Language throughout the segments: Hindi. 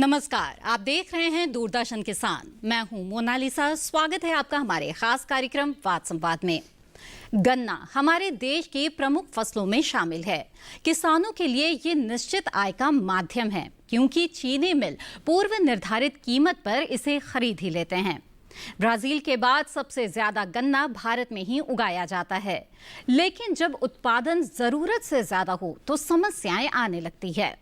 नमस्कार, आप देख रहे हैं दूरदर्शन किसान। मैं हूं मोनालिसा। स्वागत है आपका हमारे खास कार्यक्रम वाद संवाद में। गन्ना हमारे देश की प्रमुख फसलों में शामिल है। किसानों के लिए ये निश्चित आय का माध्यम है, क्योंकि चीनी मिल पूर्व निर्धारित कीमत पर इसे खरीद ही लेते हैं। ब्राजील के बाद सबसे ज्यादा गन्ना भारत में ही उगाया जाता है, लेकिन जब उत्पादन जरूरत से ज्यादा हो तो समस्याएं आने लगती है।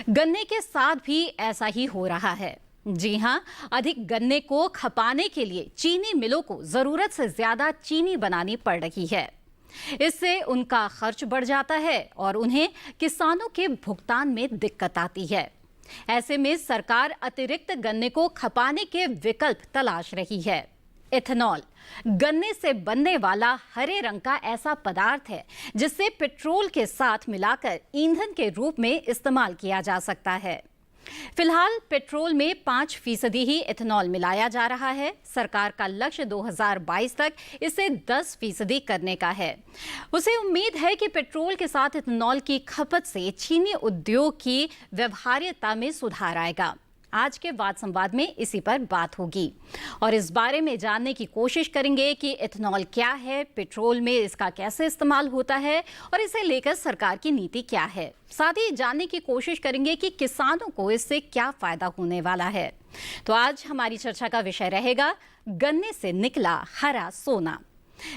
गन्ने के साथ भी ऐसा ही हो रहा है। जी हां, अधिक गन्ने को खपाने के लिए चीनी मिलों को जरूरत से ज्यादा चीनी बनानी पड़ रही है। इससे उनका खर्च बढ़ जाता है और उन्हें किसानों के भुगतान में दिक्कत आती है। ऐसे में सरकार अतिरिक्त गन्ने को खपाने के विकल्प तलाश रही है। एथेनॉल गन्ने से बनने वाला हरे रंग का ऐसा पदार्थ है जिसे पेट्रोल के साथ मिलाकर ईंधन के रूप में इस्तेमाल किया जा सकता है। फिलहाल पेट्रोल में 5% ही एथेनॉल मिलाया जा रहा है। सरकार का लक्ष्य 2022 तक इसे 10% करने का है। उसे उम्मीद है कि पेट्रोल के साथ एथेनॉल की खपत से चीनी उद्योग की व्यवहार्यता में सुधार आएगा। आज के वाद संवाद में इसी पर बात होगी और इस बारे में जानने की कोशिश करेंगे कि एथेनॉल क्या है, पेट्रोल में इसका कैसे इस्तेमाल होता है और इसे लेकर सरकार की नीति क्या है। साथ ही जानने की कोशिश करेंगे कि किसानों को इससे क्या फायदा होने वाला है। तो आज हमारी चर्चा का विषय रहेगा गन्ने से निकला हरा सोना।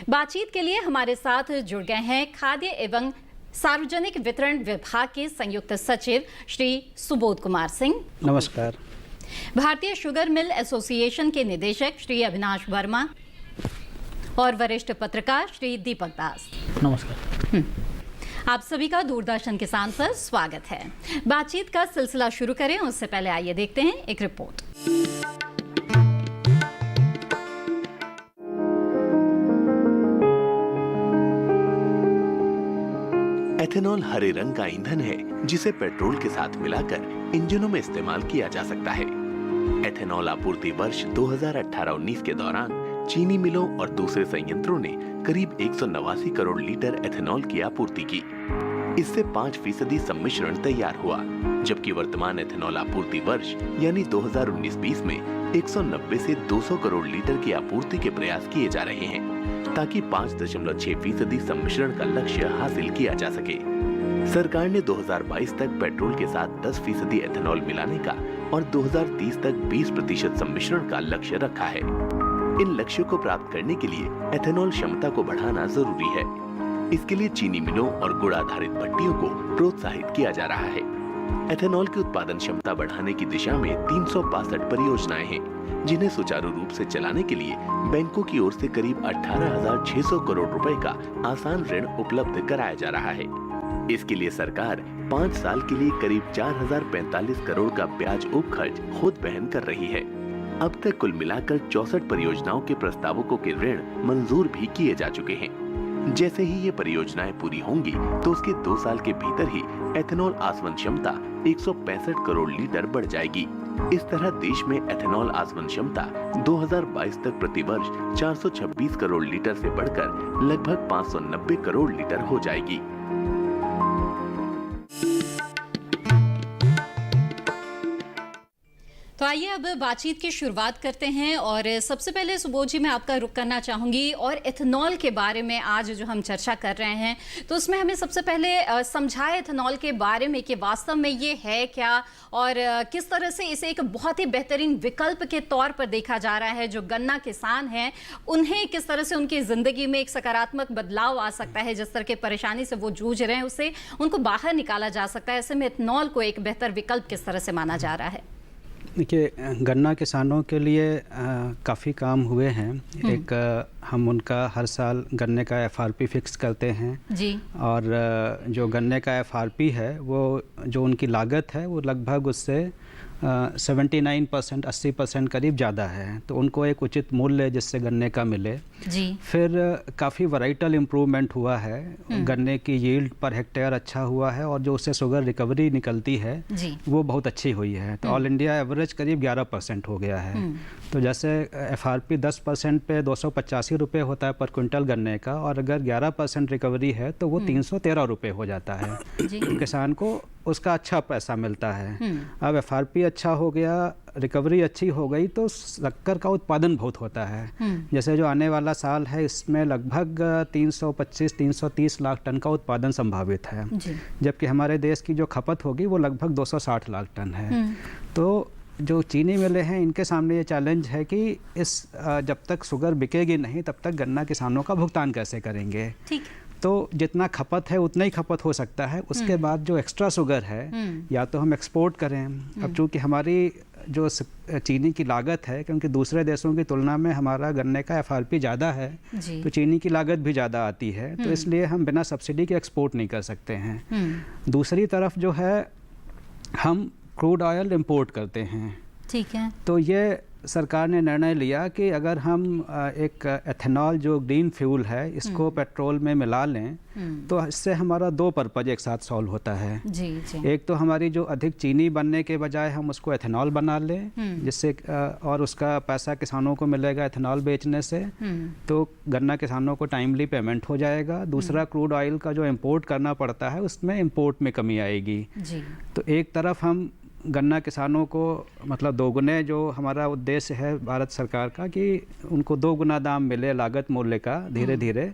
बातचीत के लिए हमारे साथ जुड़ गए हैं खाद्य एवं सार्वजनिक वितरण विभाग के संयुक्त सचिव श्री सुबोध कुमार सिंह। नमस्कार। भारतीय शुगर मिल एसोसिएशन के निदेशक श्री अविनाश वर्मा और वरिष्ठ पत्रकार श्री दीपक दास। नमस्कार। आप सभी का दूरदर्शन किसान पर स्वागत है। बातचीत का सिलसिला शुरू करें उससे पहले आइए देखते हैं एक रिपोर्ट। एथेनॉल हरे रंग का ईंधन है जिसे पेट्रोल के साथ मिलाकर इंजनों में इस्तेमाल किया जा सकता है। एथेनॉल आपूर्ति वर्ष 2018-19 के दौरान चीनी मिलों और दूसरे संयंत्रों ने करीब 189 करोड़ लीटर एथेनॉल की आपूर्ति की। इससे 5% सम्मिश्रण तैयार हुआ, जबकि वर्तमान एथेनॉल आपूर्ति वर्ष यानी 2019-20 में 190 से 200 करोड़ लीटर की आपूर्ति के प्रयास किए जा रहे हैं, ताकि 5.6% सम्मिश्रण का लक्ष्य हासिल किया जा सके। सरकार ने 2022 तक पेट्रोल के साथ 10% एथेनॉल मिलाने का और 2030 तक 20% सम्मिश्रण का लक्ष्य रखा है। इन लक्ष्यों को प्राप्त करने के लिए एथेनॉल क्षमता को बढ़ाना जरूरी है। इसके लिए चीनी मिलों और गुड़ आधारित भट्टियों को प्रोत्साहित किया जा रहा है। एथेनॉल की उत्पादन क्षमता बढ़ाने की दिशा में 362 परियोजनाएं हैं, जिन्हें सुचारू रूप से चलाने के लिए बैंकों की ओर से करीब 18,600 करोड़ रुपए का आसान ऋण उपलब्ध कराया जा रहा है। इसके लिए सरकार 5 साल के लिए करीब 4,045 करोड़ का ब्याज उपखर्च खुद वहन कर रही है। अब तक कुल मिलाकर 64 परियोजनाओं के प्रस्तावकों के ऋण मंजूर भी किए जा चुके हैं। जैसे ही ये परियोजनाएं पूरी होंगी तो उसके 2 साल के भीतर ही एथेनॉल आसवन क्षमता 165 करोड़ लीटर बढ़ जाएगी। इस तरह देश में एथेनॉल आसवन क्षमता 2022 तक प्रतिवर्ष 426 करोड़ लीटर से बढ़कर लगभग 590 करोड़ लीटर हो जाएगी। तो आइए अब बातचीत की शुरुआत करते हैं और सबसे पहले सुबोध जी मैं आपका रुख करना चाहूंगी और एथेनॉल के बारे में आज जो हम चर्चा कर रहे हैं तो उसमें हमें सबसे पहले समझाए एथेनॉल के बारे में कि वास्तव में ये है क्या और किस तरह से इसे एक बहुत ही बेहतरीन विकल्प के तौर पर देखा जा रहा है। जो गन्ना किसान हैं उन्हें किस तरह से उनकी जिंदगी में एक सकारात्मक बदलाव आ सकता है, जिस तरह की परेशानी से वो जूझ रहे हैं उससे उनको बाहर निकाला जा सकता है। ऐसे में एथेनॉल को एक बेहतर विकल्प किस तरह से माना जा रहा है? देखिए, गन्ना किसानों के लिए काफ़ी काम हुए हैं। एक हम उनका हर साल गन्ने का एफआरपी फिक्स करते हैं जी। और जो गन्ने का एफआरपी है वो जो उनकी लागत है वो लगभग उससे 79% 80% करीब ज़्यादा है, तो उनको एक उचित मूल्य जिससे गन्ने का मिले जी। फिर काफ़ी वैराइटल इम्प्रूवमेंट हुआ है। गन्ने की यील्ड पर हेक्टेयर अच्छा हुआ है और जो उससे शुगर रिकवरी निकलती है जी। वो बहुत अच्छी हुई है। तो ऑल इंडिया एवरेज करीब 11% हो गया है। तो जैसे एफआरपी 10% पे 285 रुपये होता है पर क्विंटल गन्ने का, और अगर 11% रिकवरी है तो वो 313 रुपये हो जाता है। किसान को उसका अच्छा पैसा मिलता है। अब एफआरपी अच्छा हो गया, रिकवरी अच्छी हो गई तो शक्कर का उत्पादन बहुत होता है। जैसे जो आने वाला साल है इसमें लगभग 325-330 लाख टन का उत्पादन संभावित है, जबकि हमारे देश की जो खपत होगी वो लगभग 260 लाख टन है। तो जो चीनी मिलें हैं इनके सामने ये चैलेंज है कि जब तक शुगर बिकेगी नहीं तब तक गन्ना किसानों का भुगतान कैसे करेंगे। ठीक। तो जितना खपत है उतना ही खपत हो सकता है, उसके बाद जो एक्स्ट्रा शुगर है या तो हम एक्सपोर्ट करें। अब चूँकि हमारी जो चीनी की लागत है, क्योंकि दूसरे देशों की तुलना में हमारा गन्ने का एफआरपी ज़्यादा है तो चीनी की लागत भी ज़्यादा आती है, तो इसलिए हम बिना सब्सिडी के एक्सपोर्ट नहीं कर सकते हैं। दूसरी तरफ जो है हम क्रूड ऑयल इंपोर्ट करते हैं। ठीक है। तो ये सरकार ने निर्णय लिया कि अगर हम एक एथेनॉल जो ग्रीन फ्यूल है इसको पेट्रोल में मिला लें तो इससे हमारा दो पर्पज एक साथ सॉल्व होता है। जी। एक तो हमारी जो अधिक चीनी बनने के बजाय हम उसको एथेनॉल बना लें, जिससे और उसका पैसा किसानों को मिलेगा एथेनॉल बेचने से, तो गन्ना किसानों को टाइमली पेमेंट हो जाएगा। दूसरा, क्रूड ऑयल का जो इम्पोर्ट करना पड़ता है उसमें इम्पोर्ट में कमी आएगी। तो एक तरफ हम गन्ना किसानों को मतलब दोगुने, जो हमारा उद्देश्य है भारत सरकार का कि उनको दोगुना दाम मिले लागत मूल्य का धीरे धीरे,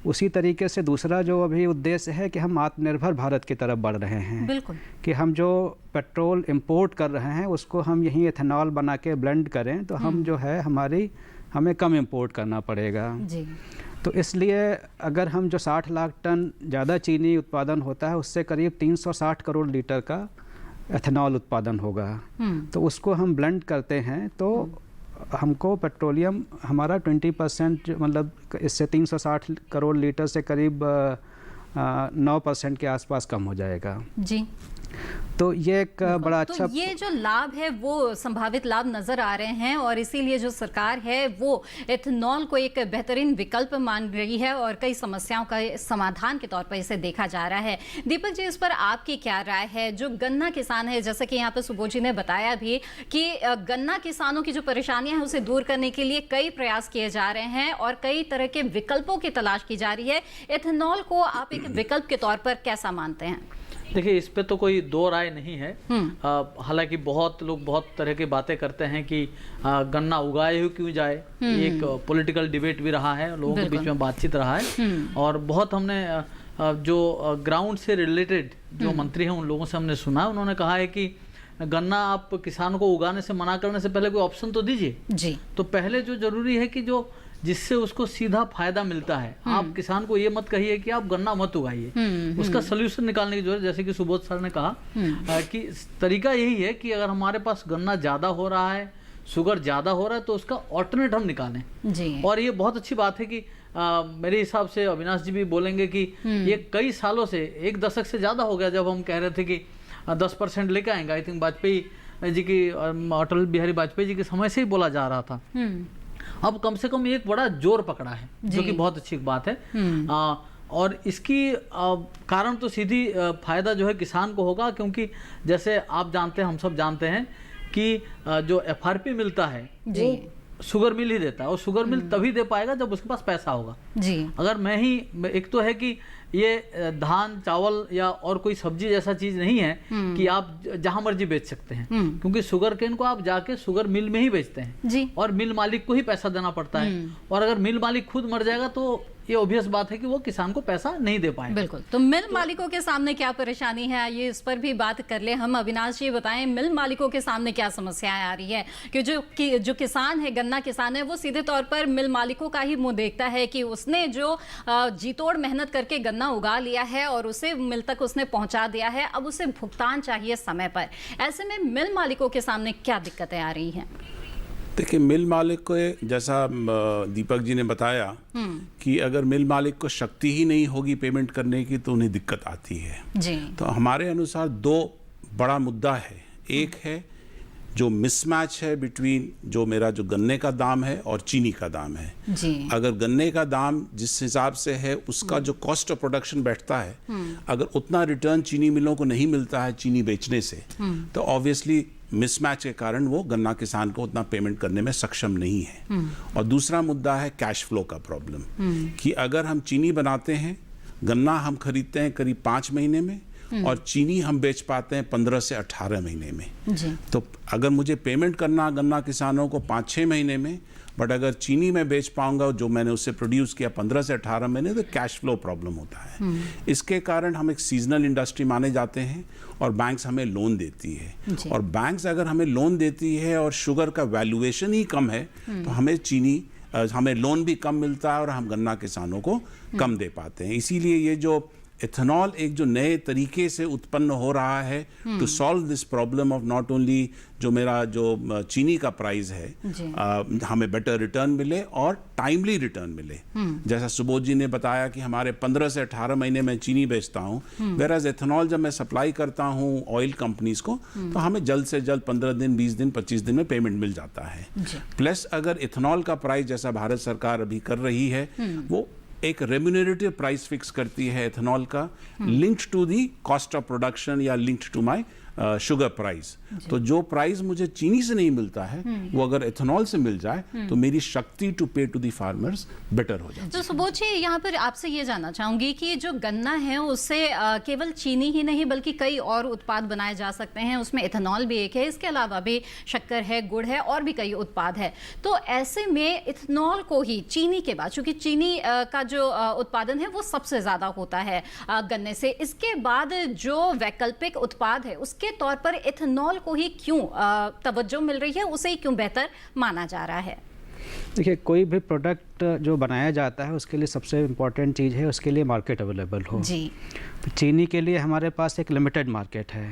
उसी तरीके से दूसरा जो अभी उद्देश्य है कि हम आत्मनिर्भर भारत की तरफ बढ़ रहे हैं। बिल्कुल। कि हम जो पेट्रोल इंपोर्ट कर रहे हैं उसको हम यहीं एथेनॉल बना के ब्लेंड करें तो हम जो है हमें कम इंपोर्ट करना पड़ेगा। जी। तो इसलिए अगर हम जो 60 लाख टन ज़्यादा चीनी उत्पादन होता है उससे करीब 360 करोड़ लीटर का एथेनॉल उत्पादन होगा। तो उसको हम ब्लेंड करते हैं तो हमको पेट्रोलियम हमारा 20% मतलब इससे 360 करोड़ लीटर से करीब 9% के आसपास कम हो जाएगा। जी। तो ये एक बड़ा अच्छा, तो ये जो लाभ है वो संभावित लाभ नजर आ रहे हैं और इसीलिए जो सरकार है वो एथेनॉल को एक बेहतरीन विकल्प मान रही है और कई समस्याओं का समाधान के तौर पर इसे देखा जा रहा है। दीपक जी, इस पर आपकी क्या राय है? जो गन्ना किसान है, जैसे कि यहाँ पे सुबोध जी ने बताया भी कि गन्ना किसानों की जो परेशानियां हैं उसे दूर करने के लिए कई प्रयास किए जा रहे हैं और कई तरह के विकल्पों की तलाश की जा रही है। एथेनॉल को आप एक विकल्प के तौर पर कैसा मानते हैं? देखिए, इस पे तो कोई दो राय नहीं है। हालांकि बहुत लोग बहुत तरह की बातें करते हैं कि गन्ना उगाए हुए क्यों जाए, एक पॉलिटिकल डिबेट भी रहा है, लोगों के बीच में बातचीत रहा है। और बहुत हमने जो ग्राउंड से रिलेटेड जो मंत्री हैं उन लोगों से हमने सुना है, उन्होंने कहा है कि गन्ना आप किसानों को उगाने से मना करने से पहले कोई ऑप्शन तो दीजिए। जी। तो पहले जो जरूरी है कि जो जिससे उसको सीधा फायदा मिलता है, आप किसान को ये मत कहिए कि आप गन्ना मत उगाइए, उसका सोल्यूशन निकालने की जरूरत। जैसे कि सुबोध सर ने कहा कि तरीका यही है कि अगर हमारे पास गन्ना ज्यादा हो रहा है, शुगर ज्यादा हो रहा है, तो उसका ऑल्टरनेट हम निकालें। जी। और ये बहुत अच्छी बात है कि मेरे हिसाब से अविनाश जी भी बोलेंगे कि ये कई सालों से, एक दशक से ज्यादा हो गया जब हम कह रहे थे कि 10% लेके आएंगे। आई थिंक वाजपेयी जी की, अटल बिहारी वाजपेयी जी के समय से ही बोला जा रहा था। अब कम से कम एक बड़ा जोर पकड़ा है, जो कि बहुत अच्छी बात है। और इसकी कारण तो सीधी फायदा जो है किसान को होगा, क्योंकि जैसे आप जानते हैं, हम सब जानते हैं कि जो एफआरपी मिलता है वो शुगर मिल ही देता है, और शुगर मिल तभी दे पाएगा जब उसके पास पैसा होगा। जी। अगर मैं ही, एक तो है कि ये धान चावल या और कोई सब्जी जैसा चीज नहीं है कि आप जहां मर्जी बेच सकते हैं, क्योंकि शुगर केन को आप जाके शुगर मिल में ही बेचते हैं। जी। और मिल मालिक को ही पैसा देना पड़ता है, और अगर मिल मालिक खुद मर जाएगा तो ये ऑब्वियस बात है कि वो किसान को पैसा नहीं दे पाएगा। बिल्कुल। तो मिल मालिकों के सामने क्या परेशानी है, ये इस पर भी बात कर ले हम। अविनाश जी बताएं, मिल मालिकों के सामने क्या समस्याएं आ रही है? कि जो किसान है, गन्ना किसान है, वो सीधे तौर पर मिल मालिकों का ही मुंह देखता है कि उसने जो जीतोड़ मेहनत करके गन्ना उगा लिया है और उसे मिल तक उसने पहुंचा दिया है, अब उसे भुगतान चाहिए समय पर। ऐसे में मिल मालिकों के सामने क्या दिक्कतें आ रही हैं? देखिए, मिल मालिक को, जैसा दीपक जी ने बताया कि अगर मिल मालिक को शक्ति ही नहीं होगी पेमेंट करने की तो उन्हें दिक्कत आती है। जी। तो हमारे अनुसार दो बड़ा मुद्दा है। एक है जो मिसमैच है बिटवीन जो मेरा जो गन्ने का दाम है और चीनी का दाम है। जी। अगर गन्ने का दाम जिस हिसाब से है उसका जो कॉस्ट ऑफ प्रोडक्शन बैठता है, अगर उतना रिटर्न चीनी मिलों को नहीं मिलता है चीनी बेचने से, तो ऑब्वियसली मिसमैच के कारण वो गन्ना किसान को उतना पेमेंट करने में सक्षम नहीं है। और दूसरा मुद्दा है कैश फ्लो का प्रॉब्लम, कि अगर हम चीनी बनाते हैं, गन्ना हम खरीदते हैं करीब 5 महीने में, और चीनी हम बेच पाते हैं 15 से 18 महीने में। जी। तो अगर मुझे पेमेंट करना गन्ना किसानों को 5-6 महीने में, बट अगर चीनी में बेच पाऊंगा जो मैंने उससे प्रोड्यूस किया 15 से 18 महीने, तो कैश फ्लो प्रॉब्लम होता है। इसके कारण हम एक सीजनल इंडस्ट्री माने जाते हैं और बैंक्स हमें लोन देती है। और बैंक्स अगर हमें लोन देती है और शुगर का वैल्यूएशन ही कम है तो हमें लोन भी कम मिलता है और हम गन्ना किसानों को कम दे पाते हैं। इसीलिए ये जो इथेनॉल एक जो नए तरीके से उत्पन्न हो रहा है to solve this problem of not only जो मेरा जो चीनी का प्राइस है, हमें बेटर रिटर्न मिले और टाइमली रिटर्न मिले। जैसा सुबोध जी ने बताया कि हमारे 15 से 18 महीने में चीनी बेचता हूँ, वेराज इथेनॉल जब मैं सप्लाई करता हूँ ऑयल कंपनीज को तो हमें जल्द से जल्द 15 दिन, 20 दिन, 25 दिन में पेमेंट मिल जाता है। प्लस अगर इथेनॉल का प्राइस जैसा भारत सरकार अभी कर रही है, वो एक रेम्यूनरेटिव प्राइस फिक्स करती है इथेनॉल का, linked to the cost of production या linked to my sugar price. तो जो प्राइस मुझे चीनी से नहीं मिलता है वो अगर इथेनॉल से मिल जाए तो मेरी शक्ति टू पे टू दी फार्मर्स बेटर हो जाए। तो सुबोध जी, यहाँ पर आपसे ये जानना चाहूंगी कि जो गन्ना है उससे केवल चीनी ही नहीं बल्कि कई और उत्पाद बनाए जा सकते हैं, उसमें इथेनॉल भी एक है, इसके अलावा भी शक्कर है, गुड़ है और भी कई उत्पाद है। तो ऐसे में इथेनॉल को ही चीनी के बाद, चूंकि चीनी का जो उत्पादन है वो सबसे ज्यादा होता है गन्ने से, इसके बाद जो वैकल्पिक उत्पाद है उसके तौर पर इथेनॉल को ही क्यों तवज्जो मिल रही है, उसे ही क्यों बेहतर माना जा रहा है? देखिए, कोई भी प्रोडक्ट जो बनाया जाता है उसके लिए सबसे इम्पॉर्टेंट चीज़ है उसके लिए मार्केट अवेलेबल हो। जी। तो चीनी के लिए हमारे पास एक लिमिटेड मार्केट है।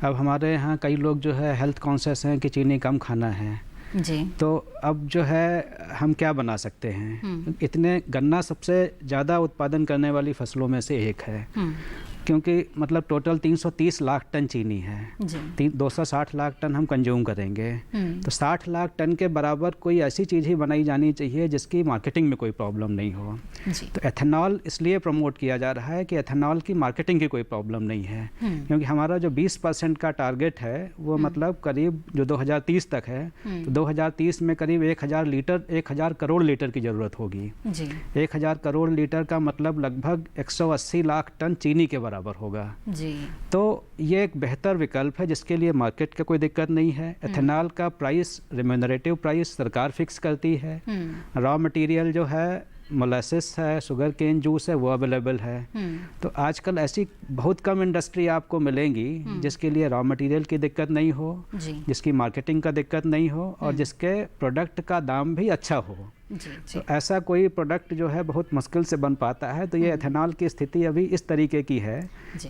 अब हमारे यहाँ कई लोग जो है हेल्थ कॉन्शियस हैं कि चीनी कम खाना है। जी। तो अब जो है हम क्या बना सकते हैं? इतने गन्ना सबसे ज़्यादा उत्पादन करने वाली फसलों में से एक है, क्योंकि मतलब टोटल 330 लाख टन चीनी है, 260 लाख टन हम कंज्यूम करेंगे। तो 60 लाख टन के बराबर कोई ऐसी चीज़ ही बनाई जानी चाहिए जिसकी मार्केटिंग में कोई प्रॉब्लम नहीं हो। तो एथेनॉल इसलिए प्रमोट किया जा रहा है कि एथेनॉल की मार्केटिंग की कोई प्रॉब्लम नहीं है, क्योंकि हमारा जो 20% का टारगेट है वो मतलब करीब जो 2030 तक है, तो 2030 में करीब 1000 करोड़ लीटर की ज़रूरत होगी। 1000 करोड़ लीटर का मतलब लगभग 180 लाख टन चीनी के बराबर होगा। जी। तो ये एक बेहतर विकल्प है जिसके लिए मार्केट का कोई दिक्कत नहीं है। एथेनॉल का प्राइस, रेम्यूनरेटिव प्राइस सरकार फिक्स करती है। रॉ मटेरियल जो है मोलासिस है, शुगर केन जूस है, वो अवेलेबल है। तो आजकल ऐसी बहुत कम इंडस्ट्री आपको मिलेंगी जिसके लिए रॉ मटेरियल की दिक्कत नहीं हो, जिसकी मार्केटिंग का दिक्कत नहीं हो और जिसके प्रोडक्ट का दाम भी अच्छा हो। तो ऐसा कोई प्रोडक्ट जो है बहुत मुश्किल से बन पाता है। तो ये एथेनॉल की स्थिति अभी इस तरीके की है,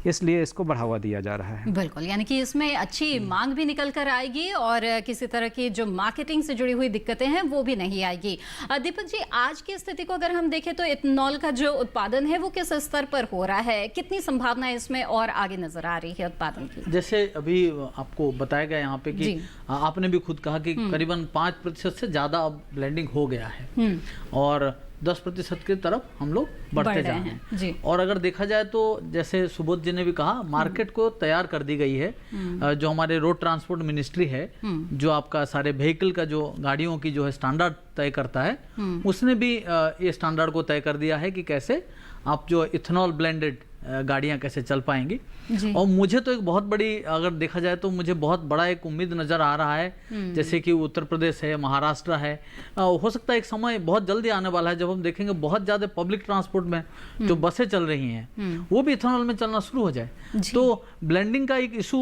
इसलिए इसको बढ़ावा दिया जा रहा है। बिल्कुल, यानी कि इसमें अच्छी मांग भी निकल कर आएगी और किसी तरह की जो मार्केटिंग से जुड़ी हुई दिक्कतें हैं वो भी नहीं आएगी। दीपक जी, आज की स्थिति को अगर हम देखें तो इथेनॉल का जो उत्पादन है वो किस स्तर पर हो रहा है, कितनी संभावना इसमें और आगे नजर आ रही है उत्पादन की? जैसे अभी आपको बताया गया यहाँ पे कि आपने भी खुद कहा कि करीबन 5% से ज्यादा अब ब्लेंडिंग हो गया है और 10% की तरफ हम लोग बढ़ते जा रहे हैं। और अगर देखा जाए तो जैसे सुबोध जी ने भी कहा, मार्केट को तैयार कर दी गई है। जो हमारे रोड ट्रांसपोर्ट मिनिस्ट्री है, जो आपका सारे व्हीकल का जो गाड़ियों की जो है स्टैंडर्ड तय करता है, उसने भी ये स्टैंडर्ड को तय कर दिया है कि कैसे आप जो इथेनॉल ब्लेंडेड गाड़ियां कैसे चल पाएंगी। और मुझे तो एक बहुत बड़ी, अगर देखा जाए तो मुझे बहुत बड़ा एक उम्मीद नजर आ रहा है। जैसे कि उत्तर प्रदेश है, महाराष्ट्र है, हो सकता है एक समय बहुत जल्दी आने वाला है जब हम देखेंगे बहुत ज्यादा पब्लिक ट्रांसपोर्ट में जो बसें चल रही हैं वो भी इथेनॉल में चलना शुरू हो जाए। तो ब्लेंडिंग का एक इशू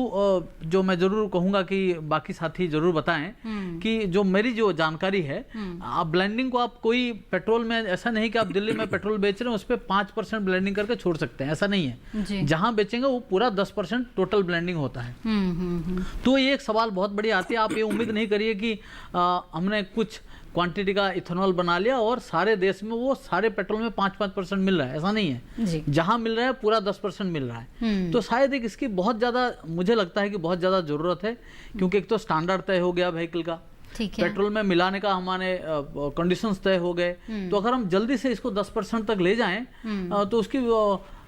जो मैं जरूर कहूंगा कि बाकी साथी जरूर बताएं कि जो मेरी जो जानकारी है, आप ब्लेंडिंग को आप कोई पेट्रोल में, ऐसा नहीं कि आप दिल्ली में पेट्रोल बेच रहे हैं उस पर 5% ब्लेंडिंग करके छोड़ सकते हैं, ऐसा नहीं है। जहां बेचेंगे वो पूरा 10% टोटल ब्लेंडिंग होता है। तो ये एक सवाल बहुत बड़ी आती है। आप ये उम्मीद नहीं करिए कि हमने कुछ क्वांटिटी का इथेनॉल बना लिया और सारे देश में वो सारे पेट्रोल में 5% मिल रहा है, ऐसा नहीं है। जहां मिल रहा है पूरा 10% मिल रहा है। तो शायद एक इसकी बहुत ज्यादा, मुझे लगता है कि बहुत ज्यादा जरूरत है, क्योंकि एक तो स्टैंडर्ड तय हो गया व्हीकल का, पेट्रोल में मिलाने का हमारे कंडीशंस तय हो गए। तो अगर हम जल्दी से इसको 10% तक ले जाएं तो उसकी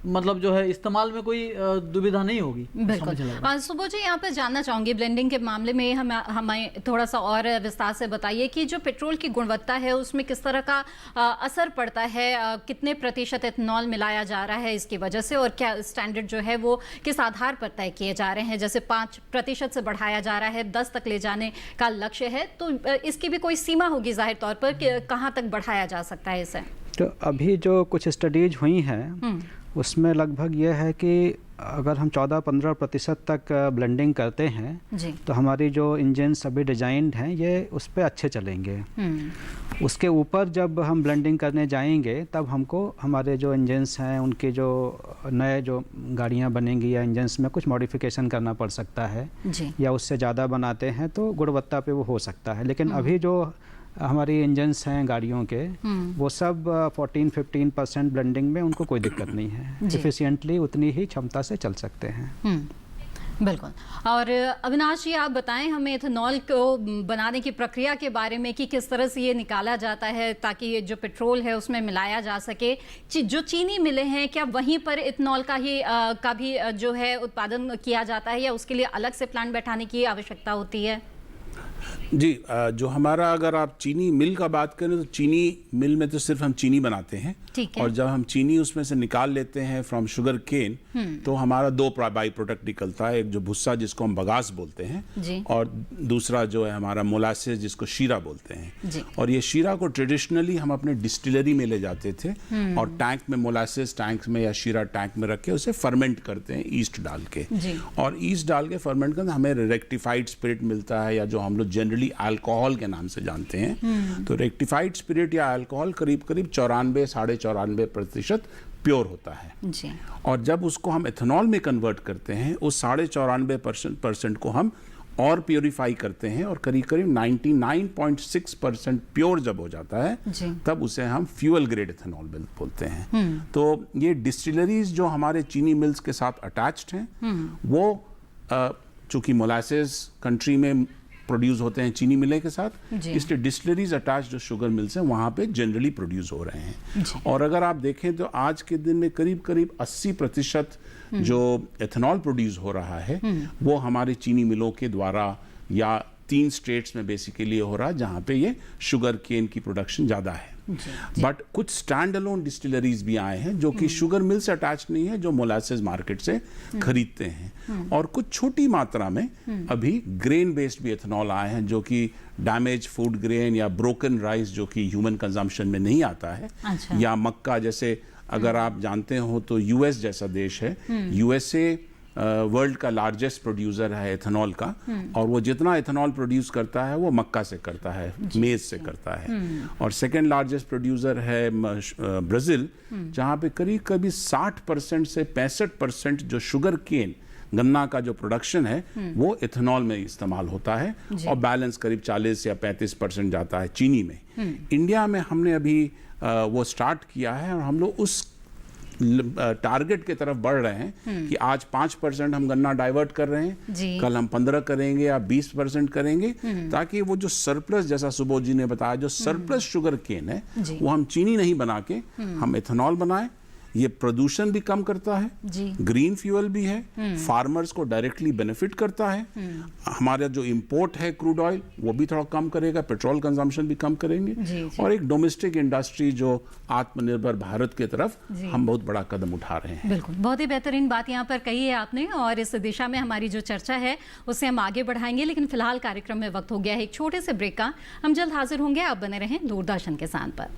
मतलब जो है इस्तेमाल में कोई दुविधा नहीं होगी। बिल्कुल। सुबोध जी, यहाँ पे जानना चाहूंगी ब्लेंडिंग के मामले में हमें थोड़ा सा और विस्तार से बताइए कि जो पेट्रोल की गुणवत्ता है उसमें किस तरह का असर पड़ता है, कितने प्रतिशत एथेनॉल मिलाया जा रहा है इसकी वजह से, और क्या स्टैंडर्ड जो है वो किस आधार पर तय किए जा रहे हैं? जैसे 5% से बढ़ाया जा रहा है, 10 तक ले जाने का लक्ष्य है, तो इसकी भी कोई सीमा होगी जाहिर तौर पर कि कहाँ तक बढ़ाया जा सकता है इसे? तो अभी जो कुछ स्टडीज हुई हैं उसमें लगभग यह है कि अगर हम 14-15% तक ब्लेंडिंग करते हैं जी। तो हमारी जो इंजन सभी डिजाइंड हैं ये उस पर अच्छे चलेंगे। उसके ऊपर जब हम ब्लेंडिंग करने जाएंगे तब हमको हमारे जो इंजन्स हैं उनके जो नए जो गाड़ियां बनेंगी या इंजन्स में कुछ मॉडिफिकेशन करना पड़ सकता है जी। या उससे ज़्यादा बनाते हैं तो गुणवत्ता पे वो हो सकता है। लेकिन अभी जो हमारी इंजन्स हैं गाड़ियों के वो सब 14-15% ब्लेंडिंग में उनको कोई दिक्कत नहीं है, एफिशिएंटली उतनी ही क्षमता से चल सकते हैं। बिल्कुल। और अविनाश जी, आप बताएं हमें इथेनॉल को बनाने की प्रक्रिया के बारे में कि किस तरह से ये निकाला जाता है ताकि ये जो पेट्रोल है उसमें मिलाया जा सके। जो चीनी मिले हैं क्या वहीं पर इथेनॉल का भी जो है उत्पादन किया जाता है या उसके लिए अलग से प्लांट बैठाने की आवश्यकता होती है? जी, जो हमारा अगर आप चीनी मिल का बात करें तो चीनी मिल में तो सिर्फ हम चीनी बनाते हैं, और जब हम चीनी उसमें से निकाल लेते हैं फ्रॉम शुगर केन तो हमारा 2 बाई प्रोडक्ट निकलता है, एक जो भुस्सा जिसको हम बगास बोलते हैं और दूसरा जो है हमारा मोलासेस जिसको शीरा बोलते हैं। और ये शीरा को ट्रेडिशनली हम अपने डिस्टिलरी में ले जाते थे और टैंक में मोलासेस टैंक में या शीरा टैंक में रख के उसे फर्मेंट करते हैं ईस्ट डाल के, और ईस्ट डाल के फर्मेंट करते हमें रेक्टिफाइड स्पिरिट मिलता है या जो हम लोग जनरली अल्कोहल के नाम से जानते हैं। तो रेक्टिफाइड स्पिरिट या अल्कोहल करीब करीब 94-94.5% प्योर होता है जी। और जब उसको हम एथेनॉल में कन्वर्ट करते हैं उस 94.5% को हम और प्योरीफाई करते हैं और करीब करीब 99.6% प्योर जब हो जाता है तब उसे हम फ्यूल ग्रेड एथेनॉल बोलते हैं। तो ये डिस्टिलरीज जो हमारे चीनी मिल्स के साथ अटैच्ड हैं वो चूंकि मोलासेस कंट्री में प्रोड्यूस होते हैं चीनी मिले के साथ, इसलिए डिस्टिलरीज अटैच जो शुगर मिल्स हैं वहाँ पे जनरली प्रोड्यूस हो रहे हैं। और अगर आप देखें तो आज के दिन में करीब करीब 80% जो एथेनॉल प्रोड्यूस हो रहा है वो हमारे चीनी मिलों के द्वारा या 3 स्टेट्स में बेसिकली हो रहा है जहाँ पे ये शुगर केन की प्रोडक्शन ज़्यादा है। बट कुछ स्टैंड अलोन डिस्टिलरीज भी आए हैं जो कि शुगर मिल से अटैच नहीं है, जो मोलासेस मार्केट से खरीदते हैं, और कुछ छोटी मात्रा में अभी ग्रेन बेस्ड भी एथेनॉल आए हैं जो कि डैमेज फूड ग्रेन या ब्रोकन राइस जो कि ह्यूमन कंजम्पशन में नहीं आता है, या मक्का जैसे अगर आप जानते हो तो यूएस जैसा देश है, यूएसए वर्ल्ड का लार्जेस्ट प्रोड्यूसर है एथेनॉल का, और वो जितना एथेनॉल प्रोड्यूस करता है वो मक्का से करता है, मेज से करता है। और सेकेंड लार्जेस्ट प्रोड्यूसर है ब्राज़ील जहाँ पे करीब करीब 60% से 65% जो शुगर केन गन्ना का जो प्रोडक्शन है वो एथेनॉल में इस्तेमाल होता है और बैलेंस करीब 40 या 35% जाता है चीनी में। इंडिया में हमने अभी वो स्टार्ट किया है और हम लोग उस टारगेट की तरफ बढ़ रहे हैं कि आज 5% हम गन्ना डाइवर्ट कर रहे हैं, कल हम 15 करेंगे या 20% करेंगे, ताकि वो जो सरप्लस, जैसा सुबोध जी ने बताया, जो सरप्लस शुगर केन है वो हम चीनी नहीं बना के हम एथेनॉल बनाएं। ये प्रदूषण भी कम करता है, ग्रीन फ्यूल भी है, फार्मर्स को डायरेक्टली बेनिफिट करता है, हमारा जो इंपोर्ट है क्रूड ऑयल वो भी थोड़ा कम करेगा, पेट्रोल कंजम्पशन भी कम करेंगे, और एक डोमेस्टिक इंडस्ट्री जो आत्मनिर्भर भारत की तरफ हम बहुत बड़ा कदम उठा रहे हैं। बिल्कुल, बहुत ही बेहतरीन बात यहाँ पर कही है आपने, और इस दिशा में हमारी जो चर्चा है उसे हम आगे बढ़ाएंगे। लेकिन फिलहाल कार्यक्रम में वक्त हो गया है एक छोटे से ब्रेक का। हम जल्द हाजिर होंगे, आप बने रहें दूरदर्शन किसान पर।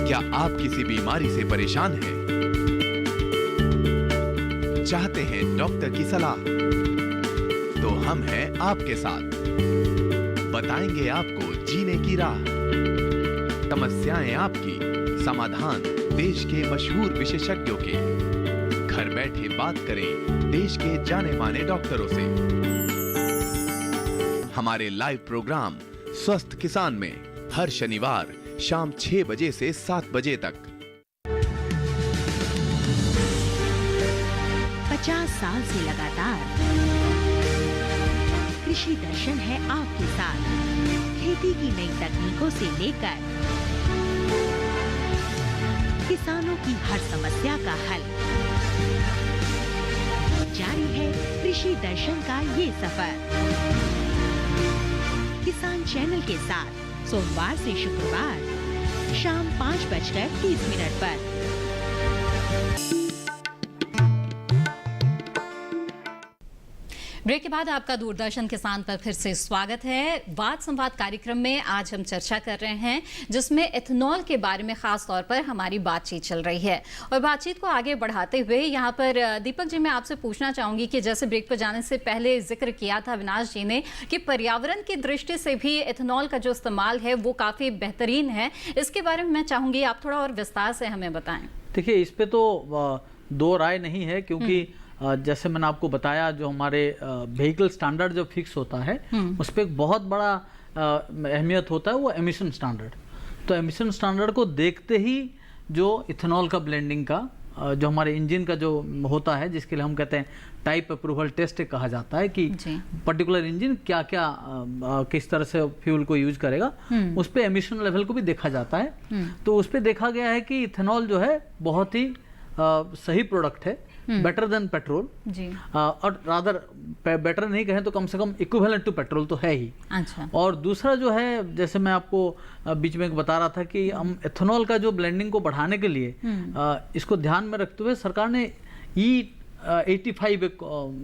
क्या आप किसी बीमारी से परेशान हैं? चाहते हैं डॉक्टर की सलाह? तो हम हैं आपके साथ, बताएंगे आपको जीने की राह। समस्याएं आपकी, समाधान देश के मशहूर विशेषज्ञों के। घर बैठे बात करें देश के जाने माने डॉक्टरों से। हमारे लाइव प्रोग्राम स्वस्थ किसान में हर शनिवार शाम 6 बजे से 7 बजे तक। 50 साल से लगातार कृषि दर्शन है आपके साथ। खेती की नई तकनीकों से लेकर किसानों की हर समस्या का हल, जारी है कृषि दर्शन का ये सफर। किसान चैनल के साथ सोमवार से शुक्रवार शाम 5:30 पर। ब्रेक के बाद आपका दूरदर्शन किसान पर फिर से स्वागत है। वाद संवाद कार्यक्रम में आज हम चर्चा कर रहे हैं जिसमें एथेनॉल के बारे में खास तौर पर हमारी बातचीत चल रही है। और बातचीत को आगे बढ़ाते हुए यहाँ पर दीपक जी, मैं आपसे पूछना चाहूंगी कि जैसे ब्रेक पर जाने से पहले जिक्र किया था अविनाश जी ने कि पर्यावरण की दृष्टि से भी एथेनॉल का जो इस्तेमाल है वो काफ़ी बेहतरीन है। इसके बारे में मैं चाहूँगी आप थोड़ा और विस्तार से हमें बताएं। देखिए, इस पे तो दो राय नहीं है, क्योंकि जैसे मैंने आपको बताया, जो हमारे व्हीकल स्टैंडर्ड जो फिक्स होता है उस पर एक बहुत बड़ा अहमियत होता है, वो एमिशन स्टैंडर्ड। तो एमिशन स्टैंडर्ड को देखते ही जो इथेनॉल का ब्लेंडिंग का जो हमारे इंजन का जो होता है, जिसके लिए हम कहते हैं टाइप अप्रूवल टेस्ट कहा जाता है कि पर्टिकुलर इंजन क्या क्या किस तरह से फ्यूल को यूज करेगा, उस पर एमिशन लेवल को भी देखा जाता है। तो उस पर देखा गया है कि इथेनॉल जो है बहुत ही सही प्रोडक्ट है, बेटर देन पेट्रोल जी। और रादर बेटर नहीं कहें तो कम से कम इक्विवेलेंट टू पेट्रोल तो है ही। अच्छा। और दूसरा जो है, जैसे मैं आपको बीच में बता रहा था कि हम एथेनॉल का जो ब्लेंडिंग को बढ़ाने के लिए इसको ध्यान में रखते हुए सरकार ने E85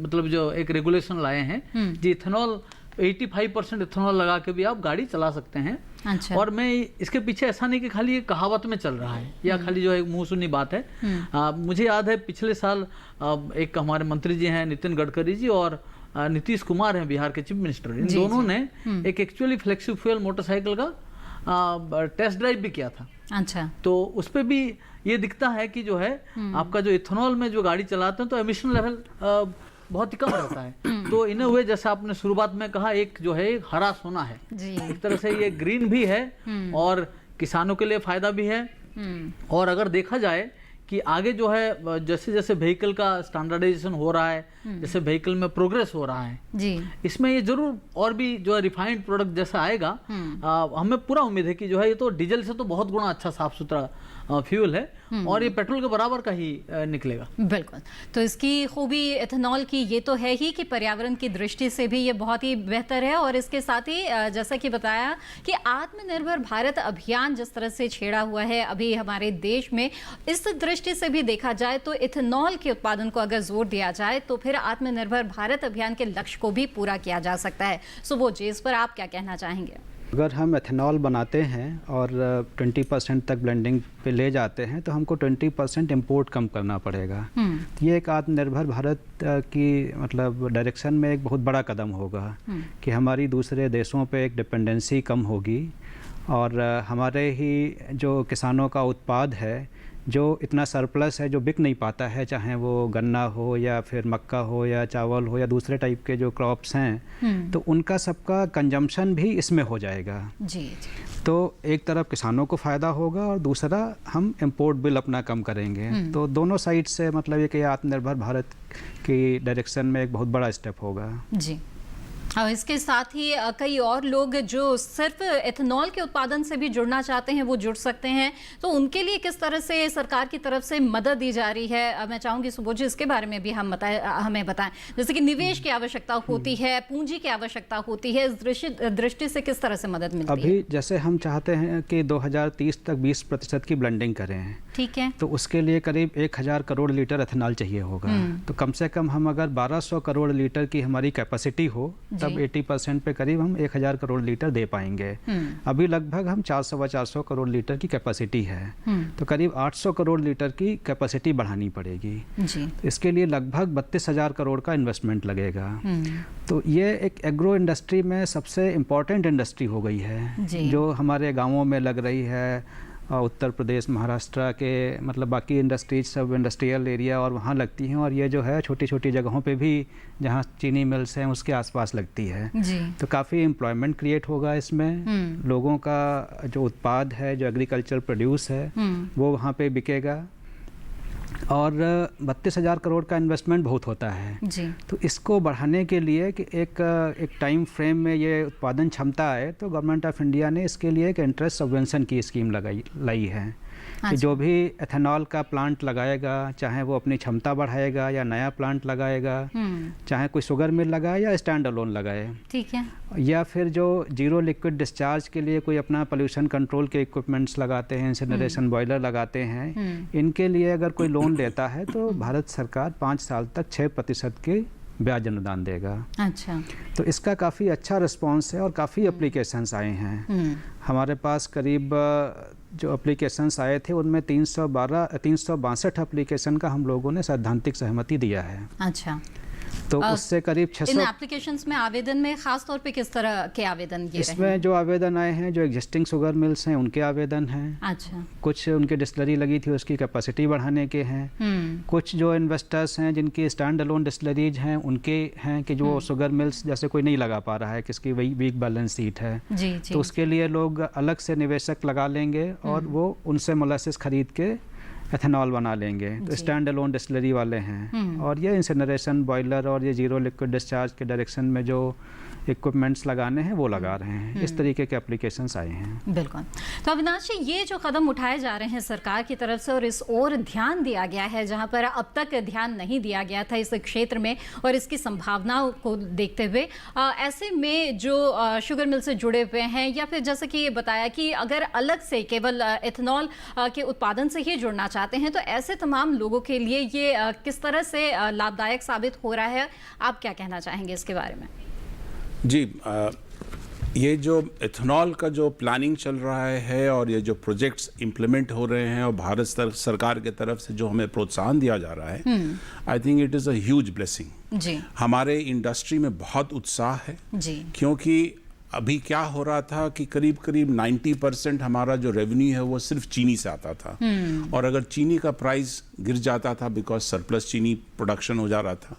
मतलब जो एक रेगुलेशन लाए हैं जी, इथेनॉल 85% इथेनॉल लगा के भी आप गाड़ी चला सकते हैं। अच्छा। और मैं इसके पीछे ऐसा नहीं कि खाली ये कहावत में चल रहा है या खाली जो है मुंह सुनी बात है। मुझे याद है पिछले साल एक हमारे मंत्री जी हैं नितिन गडकरी जी और नीतीश कुमार हैं बिहार के चीफ मिनिस्टर, इन दोनों ने एक एक्चुअली फ्लेक्सी फ्यूल मोटरसाइकिल का टेस्ट ड्राइव भी किया था। अच्छा। तो उस पर भी ये दिखता है कि जो है आपका जो इथेनॉल में जो गाड़ी चलाते हैं तो एमिशन लेवल बहुत ही कम रहता है। तो इन हुए जैसे आपने शुरुआत में कहा, एक जो है एक हरा सोना है जी। एक तरह से ये ग्रीन भी है और किसानों के लिए फायदा भी है। और अगर देखा जाए कि आगे जो है जैसे जैसे व्हीकल का स्टैंडर्डाइजेशन हो रहा है, जैसे व्हीकल में प्रोग्रेस हो रहा है जी, इसमें ये जरूर और भी जो है रिफाइंड प्रोडक्ट जैसा आएगा। हमें पूरा उम्मीद है कि जो है ये तो डीजल से तो बहुत गुना अच्छा साफ सुथरा फ्यूल है और ये पेट्रोल के बराबर का ही निकलेगा। बिल्कुल। तो इसकी खूबी एथेनॉल की ये तो है ही कि पर्यावरण की दृष्टि से भी ये बहुत ही बेहतर है। और इसके साथ ही जैसा कि बताया कि आत्मनिर्भर भारत अभियान जिस तरह से छेड़ा हुआ है अभी हमारे देश में, इस दृष्टि से भी देखा जाए तो इथेनॉल के उत्पादन को अगर जोर दिया जाए तो फिर आत्मनिर्भर भारत अभियान के लक्ष्य को भी पूरा किया जा सकता है। सुबोध जी, इस पर आप क्या कहना चाहेंगे? अगर हम एथेनॉल बनाते हैं और 20% तक ब्लेंडिंग पे ले जाते हैं तो हमको 20% इंपोर्ट कम करना पड़ेगा। ये एक आत्मनिर्भर भारत की मतलब डायरेक्शन में एक बहुत बड़ा कदम होगा कि हमारी दूसरे देशों पे एक डिपेंडेंसी कम होगी और हमारे ही जो किसानों का उत्पाद है जो इतना सरप्लस है, जो बिक नहीं पाता है, चाहे वो गन्ना हो या फिर मक्का हो या चावल हो या दूसरे टाइप के जो क्रॉप्स हैं, तो उनका सबका कंजम्पशन भी इसमें हो जाएगा जी। तो एक तरफ किसानों को फ़ायदा होगा और दूसरा हम इंपोर्ट बिल अपना कम करेंगे। तो दोनों साइड से मतलब ये कि आत्मनिर्भर भारत की डायरेक्शन में एक बहुत बड़ा स्टेप होगा जी। और इसके साथ ही कई और लोग जो सिर्फ एथेनॉल के उत्पादन से भी जुड़ना चाहते हैं वो जुड़ सकते हैं। तो उनके लिए किस तरह से सरकार की तरफ से मदद दी जा रही है, मैं चाहूँगी सुबोध जी इसके बारे में भी हमें बताएं। जैसे कि निवेश की आवश्यकता होती है, पूंजी की आवश्यकता होती है, इस दृष्टि से किस तरह से मदद मिलती है? अभी जैसे हम चाहते हैं कि 2030 तक 20% की ब्लेंडिंग करें, ठीक है, तो उसके लिए करीब 1000 करोड़ लीटर एथेनॉल चाहिए होगा। तो कम से कम हम अगर 1200 करोड़ लीटर की हमारी कैपेसिटी हो तब 80% पे करीब हम 1000 करोड़ लीटर दे पाएंगे। अभी लगभग हम 400 करोड़ लीटर की कैपेसिटी है, तो करीब 800 करोड़ लीटर की कैपेसिटी बढ़ानी पड़ेगी जी। तो इसके लिए लगभग 32,000 करोड़ का इन्वेस्टमेंट लगेगा। तो ये एक एग्रो इंडस्ट्री में सबसे इम्पोर्टेंट इंडस्ट्री हो गई है जो हमारे गाँवों में लग रही है। उत्तर प्रदेश, महाराष्ट्र के मतलब बाकी इंडस्ट्रीज सब इंडस्ट्रियल एरिया और वहाँ लगती हैं, और ये जो है छोटी छोटी जगहों पे भी जहाँ चीनी मिल्स हैं उसके आसपास लगती है जी। तो काफ़ी एम्प्लॉयमेंट क्रिएट होगा इसमें, लोगों का जो उत्पाद है, जो एग्रीकल्चर प्रोड्यूस है वो वहाँ पे बिकेगा। और 32,000 करोड़ का इन्वेस्टमेंट बहुत होता है जी। तो इसको बढ़ाने के लिए कि एक टाइम फ्रेम में ये उत्पादन क्षमता आए तो गवर्नमेंट ऑफ इंडिया ने इसके लिए एक इंटरेस्ट सबवेंशन की स्कीम लाई है कि जो भी एथेनॉल का प्लांट लगाएगा, चाहे वो अपनी क्षमता बढ़ाएगा या नया प्लांट लगाएगा, चाहे कोई शुगर मिल लगाए या स्टैंड अलोन लगाए, ठीक है, या फिर जो जीरो लिक्विड डिस्चार्ज के लिए कोई अपना पोल्यूशन कंट्रोल के इक्विपमेंट्स लगाते हैं, इंसिनरेशन बॉयलर लगाते हैं, इनके लिए अगर कोई लोन लेता है तो भारत सरकार 5 साल तक 6% के ब्याज अनुदान देगा। अच्छा, तो इसका काफ़ी अच्छा रिस्पांस है और काफ़ी एप्लीकेशंस आए हैं। हमारे पास करीब जो एप्लीकेशंस आए थे उनमें 362 एप्लीकेशन का हम लोगों ने सैद्धांतिक सहमति दिया है। अच्छा, तो उससे करीब इन 600 एप्लीकेशंस में आवेदन में खास तौर पे किस तरह के आवेदन ये रहे? इसमें जो आवेदन आए हैं, जो एग्जिस्टिंग शुगर मिल्स हैं उनके आवेदन हैं, अच्छा, कुछ उनकी डिस्टिलरी लगी थी उसकी कैपेसिटी बढ़ाने के हैं, कुछ जो इन्वेस्टर्स हैं जिनकी स्टैंड अलोन डिस्टिलरीज हैं उनके हैं कि जो शुगर मिल्स जैसे कोई नहीं लगा पा रहा है, किसकी वही वीक बैलेंस शीट है, जी जी, तो उसके लिए लोग अलग से निवेशक लगा लेंगे और वो उनसे मोलासिस खरीद के एथेनॉल बना लेंगे। तो स्टैंड अलोन डिस्टिलरी वाले हैं और ये इंसिनरेशन बॉयलर और ये जीरो लिक्विड डिस्चार्ज के डायरेक्शन में जो इक्विपमेंट्स लगाने हैं वो लगा रहे हैं। इस तरीके के एप्लीकेशंस आए हैं। बिल्कुल। तो अविनाश जी, ये जो कदम उठाए जा रहे हैं सरकार की तरफ से और इस ओर ध्यान दिया गया है जहां पर अब तक ध्यान नहीं दिया गया था इस क्षेत्र में और इसकी संभावनाओं को देखते हुए, ऐसे में जो शुगर मिल से जुड़े हुए हैं या फिर जैसे कि ये बताया कि अगर अलग से केवल एथेनॉल के उत्पादन से ही जुड़ना चाहते हैं तो ऐसे तमाम लोगों के लिए ये किस तरह से लाभदायक साबित हो रहा है, आप क्या कहना चाहेंगे इसके बारे में? जी, ये जो एथेनॉल का जो प्लानिंग चल रहा है और ये जो प्रोजेक्ट्स इम्प्लीमेंट हो रहे हैं और भारत सरकार की तरफ से जो हमें प्रोत्साहन दिया जा रहा है, I think it is a huge blessing. जी, हमारे इंडस्ट्री में बहुत उत्साह है जी, क्योंकि अभी क्या हो रहा था कि करीब करीब 90% हमारा जो रेवेन्यू है वो सिर्फ चीनी से आता था और अगर चीनी का प्राइस गिर जाता था बिकॉज सरप्लस चीनी प्रोडक्शन हो जा रहा था,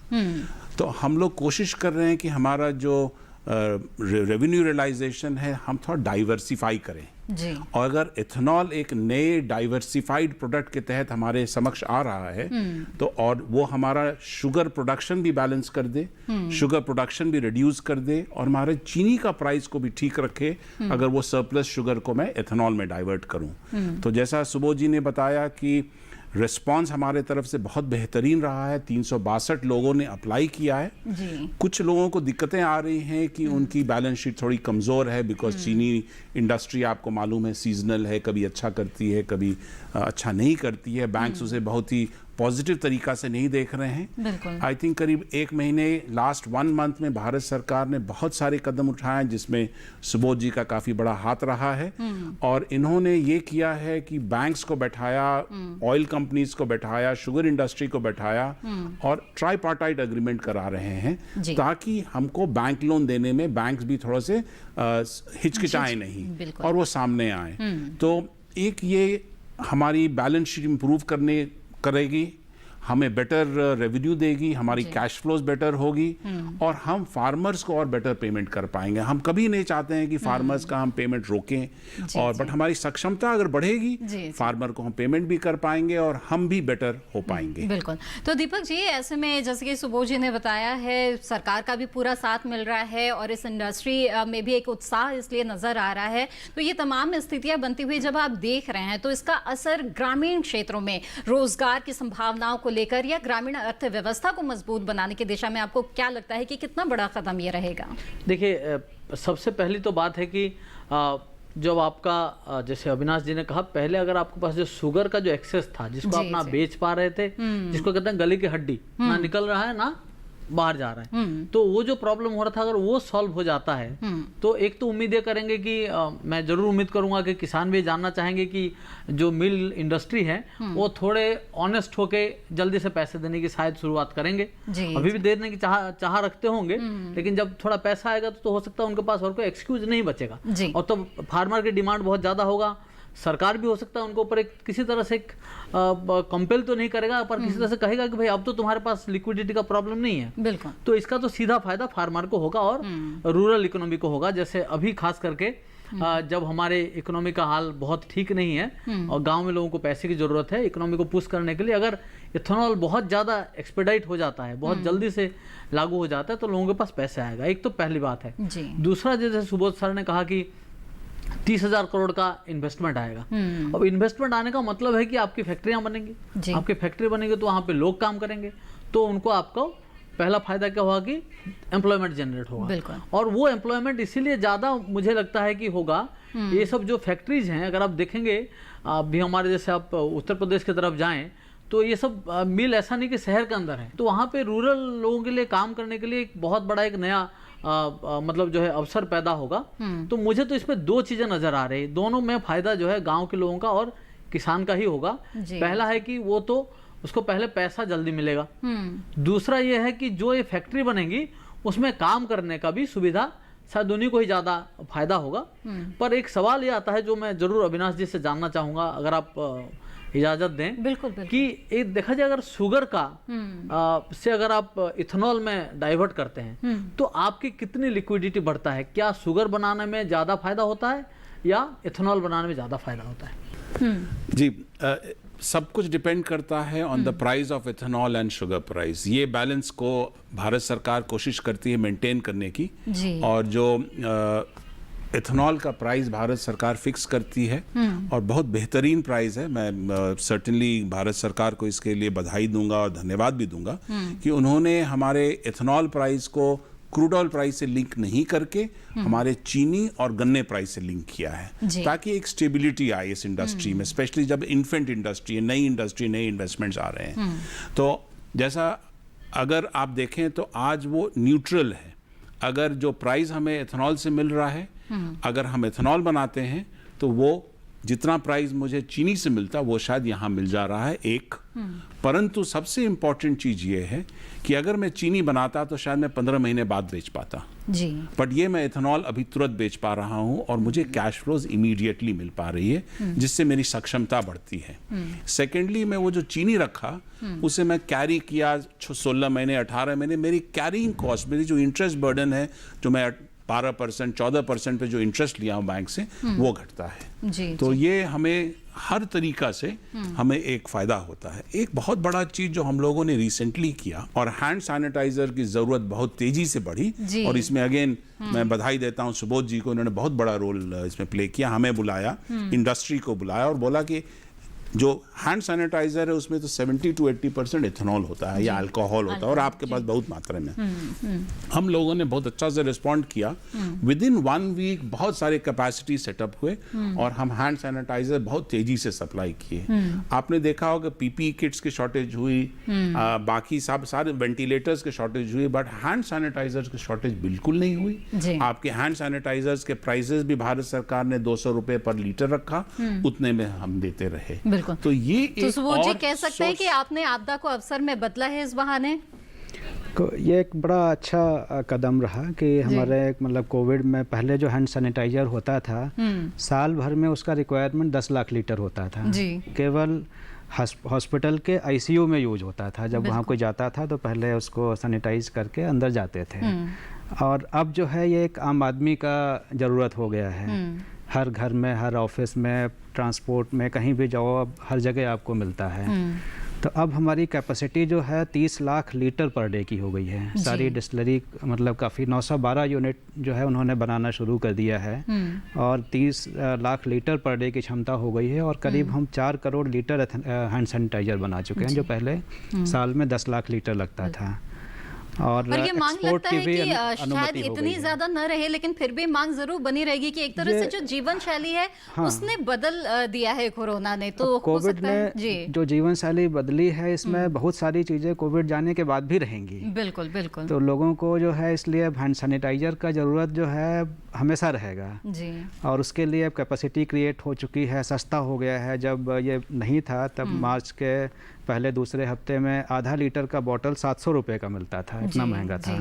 तो हम लोग कोशिश कर रहे हैं कि हमारा जो रेवेन्यू रियलाइजेशन है हम थोड़ा डाइवर्सिफाई करें। जी, और अगर एथेनॉल एक नए डाइवर्सिफाइड प्रोडक्ट के तहत हमारे समक्ष आ रहा है तो और वो हमारा शुगर प्रोडक्शन भी बैलेंस कर दे, शुगर प्रोडक्शन भी रिड्यूस कर दे और हमारे चीनी का प्राइस को भी ठीक रखे अगर वो सरप्लस शुगर को मैं एथेनॉल में डाइवर्ट करूं। तो जैसा सुबोध जी ने बताया कि रिस्पांस हमारे तरफ से बहुत बेहतरीन रहा है। 362 लोगों ने अप्लाई किया है। जी, कुछ लोगों को दिक्कतें आ रही हैं कि उनकी बैलेंस शीट थोड़ी कमज़ोर है बिकॉज चीनी इंडस्ट्री आपको मालूम है सीजनल है, कभी अच्छा करती है कभी अच्छा नहीं करती है। बैंक्स उसे बहुत ही पॉजिटिव तरीका से नहीं देख रहे हैं। बिल्कुल। आई थिंक करीब 1 महीने लास्ट 1 मंथ में भारत सरकार ने बहुत सारे कदम उठाए जिसमें सुबोध जी का काफ़ी बड़ा हाथ रहा है और इन्होंने ये किया है कि बैंक्स को बैठाया, ऑयल कंपनीज को बैठाया, शुगर इंडस्ट्री को बैठाया और ट्राईपार्टाइट एग्रीमेंट करा रहे हैं ताकि हमको बैंक लोन देने में बैंक्स भी थोड़ा से हिचकिचाए नहीं और वो सामने आए। तो एक ये हमारी बैलेंस शीट इंप्रूव करेगी, हमें बेटर रेवेन्यू देगी, हमारी कैश फ्लोज बेटर होगी और हम फार्मर्स को और बेटर पेमेंट कर पाएंगे। हम कभी नहीं चाहते हैं कि फार्मर्स का हम पेमेंट रोकें और बट हमारी सक्षमता अगर बढ़ेगी फार्मर को हम पेमेंट भी कर पाएंगे और हम भी बेटर हो पाएंगे। बिल्कुल। तो दीपक जी, ऐसे में जैसे कि सुबोध जी ने बताया है सरकार का भी पूरा साथ मिल रहा है और इस इंडस्ट्री में भी एक उत्साह इसलिए नजर आ रहा है, तो ये तमाम स्थितियां बनती हुई जब आप देख रहे हैं तो इसका असर ग्रामीण क्षेत्रों में रोजगार की संभावनाओं को लेकर या ग्रामीण अर्थव्यवस्था को मजबूत बनाने की दिशा में आपको क्या लगता है कि कितना बड़ा कदम ये रहेगा? देखिए, सबसे पहली तो बात है कि जब आपका जैसे अविनाश जी ने कहा, पहले अगर आपके पास जो शुगर का जो एक्सेस था जिसको आप ना बेच पा रहे थे, जिसको कहते हैं गले की हड्डी, ना निकल रहा है ना बाहर जा रहा है, तो वो जो प्रॉब्लम हो रहा था अगर वो सॉल्व हो जाता है तो एक तो उम्मीद ये करेंगे कि मैं जरूर उम्मीद करूंगा कि किसान भी जानना चाहेंगे कि जो मिल इंडस्ट्री है वो थोड़े ऑनेस्ट होके जल्दी से पैसे देने की शायद शुरुआत करेंगे। अभी भी देने की चाह रखते होंगे, लेकिन जब थोड़ा पैसा आएगा तो हो सकता है उनके पास और कोई एक्सक्यूज नहीं बचेगा और तो फार्मर की डिमांड बहुत ज्यादा होगा। सरकार भी हो सकता है उनको ऊपर एक किसी तरह से कंपेल तो नहीं करेगा पर किसी तरह से कहेगा कि भाई अब तो तुम्हारे पास लिक्विडिटी का प्रॉब्लम नहीं है। बिल्कुल। तो इसका तो सीधा फायदा फार्मर को होगा और रूरल इकोनॉमी को होगा। जैसे अभी खास करके जब हमारे इकोनॉमी का हाल बहुत ठीक नहीं है और गांव में लोगों को पैसे की जरूरत है इकोनॉमी को पुश करने के लिए, अगर इथेनॉल बहुत ज़्यादा एक्सपेडाइट हो जाता है, बहुत जल्दी से लागू हो जाता है, तो लोगों के पास पैसे आएगा। एक तो पहली बात है। दूसरा, जैसे सुबोध सर ने कहा कि 30,000 करोड़ का इन्वेस्टमेंट आएगा। अब इन्वेस्टमेंट आने का मतलब है कि आपकी फैक्ट्रियां बनेंगी, आपकी फैक्ट्री बनेंगे तो वहाँ पे लोग काम करेंगे, तो उनको आपको पहला फायदा क्या होगा कि एम्प्लॉयमेंट जनरेट होगा। और वो एम्प्लॉयमेंट इसीलिए ज़्यादा मुझे लगता है कि होगा, ये सब जो फैक्ट्रीज हैं, अगर आप देखेंगे अभी हमारे जैसे आप उत्तर प्रदेश की तरफ जाएं तो ये सब मिल ऐसा नहीं कि शहर के अंदर है, तो वहाँ पे रूरल लोगों के लिए काम करने के लिए एक बहुत बड़ा एक नया मतलब जो है अवसर पैदा होगा। तो मुझे तो इसमें दो चीज़ें नज़र आ रही, दोनों में फ़ायदा जो है गाँव के लोगों का और किसान का ही होगा। पहला है कि वो तो उसको पहले पैसा जल्दी मिलेगा, दूसरा ये है कि जो ये फैक्ट्री बनेगी उसमें काम करने का भी सुविधा शायद उन्हीं को ही ज़्यादा फायदा होगा। पर एक सवाल ये आता है जो मैं जरूर अविनाश जी से जानना चाहूँगा, अगर आप इजाज़त दें। बिल्कुल। कि एक देखा जाए अगर शुगर का से अगर आप इथेनॉल में डाइवर्ट करते हैं तो आपकी कितनी लिक्विडिटी बढ़ता है? क्या शुगर बनाने में ज़्यादा फायदा होता है या इथेनॉल बनाने में ज़्यादा फायदा होता है? जी, सब कुछ डिपेंड करता है on the price of ethanol and sugar price. ये बैलेंस को भारत सरकार कोशिश करती है मेंटेन करने की, और जो इथेनॉल का प्राइस भारत सरकार फिक्स करती है और बहुत बेहतरीन प्राइस है। मैं सर्टेनली भारत सरकार को इसके लिए बधाई दूंगा और धन्यवाद भी दूंगा कि उन्होंने हमारे इथेनॉल प्राइस को क्रूड ऑयल प्राइस से लिंक नहीं करके हमारे चीनी और गन्ने प्राइस से लिंक किया है, ताकि एक स्टेबिलिटी आए इस इंडस्ट्री में, स्पेशली जब इन्फेंट इंडस्ट्री है, नई इंडस्ट्री, नए इन्वेस्टमेंट्स आ रहे हैं। तो जैसा अगर आप देखें तो आज वो न्यूट्रल है। अगर जो प्राइस हमें इथेनॉल से मिल रहा है, अगर हम इथेनॉल बनाते हैं तो वो जितना प्राइस मुझे चीनी से मिलता वो शायद यहाँ मिल जा रहा है एक। परंतु सबसे इम्पॉर्टेंट चीज ये है कि अगर मैं चीनी बनाता तो शायद मैं 15 महीने बाद बेच पाता जी, बट ये मैं इथेनॉल अभी तुरंत बेच पा रहा हूँ और मुझे कैश फ्लोज इमीडिएटली मिल पा रही है, जिससे मेरी सक्षमता बढ़ती है। सेकेंडली, मैं वो जो चीनी रखा उसे मैं कैरी किया 16 महीने 18 महीने, मेरी कैरिंग कॉस्ट, मेरी जो इंटरेस्ट बर्डन है, जो मैं 12% 14% पे जो इंटरेस्ट लिया हूँ बैंक से, वो घटता है। तो ये हमें हर तरीका से हमें एक फायदा होता है। एक बहुत बड़ा चीज जो हम लोगों ने रिसेंटली किया, और हैंड सैनिटाइजर की जरूरत बहुत तेजी से बढ़ी, और इसमें अगेन मैं बधाई देता हूँ सुबोध जी को, उन्होंने बहुत बड़ा रोल इसमें प्ले किया। हमें बुलाया, इंडस्ट्री को बुलाया और बोला कि जो हैंड सैनिटाइजर है उसमें तो 70 to 80% इथेनॉल होता है या अल्कोहल होता है, और आपके पास बहुत मात्रा में। हम लोगों ने बहुत अच्छा से रिस्पॉन्ड किया। विद इन 1 वीक बहुत सारे कैपेसिटी सेटअप हुए और हम हैंड सैनिटाइजर बहुत तेजी से सप्लाई किए। आपने देखा होगा पीपीई किट्स की शॉर्टेज हुई, बाकी सब सारे वेंटिलेटर्स के शॉर्टेज हुई, बट हैंड सैनिटाइजर्स की शॉर्टेज बिल्कुल नहीं हुई। आपके हैंड सैनिटाइजर्स के प्राइसेस भी भारत सरकार ने 200 रुपए पर लीटर रखा, उतने में हम देते रहे। तो ये तो सुबोध जी कह सकते हैं कि आपने आपदा को अवसर में बदला है इस बहाने। ये एक बड़ा अच्छा कदम रहा कि हमारे मतलब कोविड में पहले जो हैंड सैनिटाइजर होता था, साल भर में उसका रिक्वायरमेंट 10 लाख लीटर होता था जी। केवल हॉस्पिटल के आईसीयू में यूज होता था। जब वहाँ कोई जाता था तो पहले उसको सैनिटाइज करके अंदर जाते थे, और अब जो है ये एक आम आदमी का ज़रूरत हो गया है। हर घर में, हर ऑफिस में, ट्रांसपोर्ट में, कहीं भी जाओ अब हर जगह आपको मिलता है। तो अब हमारी कैपेसिटी जो है 30 लाख लीटर पर डे की हो गई है। सारी डिस्टिलरी मतलब काफ़ी 912 यूनिट जो है उन्होंने बनाना शुरू कर दिया है, और 30 लाख लीटर पर डे की क्षमता हो गई है, और करीब हम 4 करोड़ लीटर हैंड सैनिटाइजर बना चुके हैं, जो पहले साल में 10 लाख लीटर लगता था। और ये मांग लगता है कि शायद इतनी ज्यादा न रहे, लेकिन फिर भी मांग जरूर बनी रहेगी कि एक तरह से जो जीवन शैली है उसने बदल दिया है कोरोना ने। तो कोविड ने जो जीवन शैली बदली है, इसमें बहुत सारी चीजें कोविड जाने के बाद भी रहेंगी। बिल्कुल बिल्कुल। तो लोगों को जो है इसलिए हैंड सैनिटाइजर का जरूरत जो है हमेशा रहेगा जी, और उसके लिए अब कैपेसिटी क्रिएट हो चुकी है, सस्ता हो गया है। जब ये नहीं था तब मार्च के पहले दूसरे हफ्ते में आधा लीटर का बोतल 700 रुपए का मिलता था, इतना महंगा था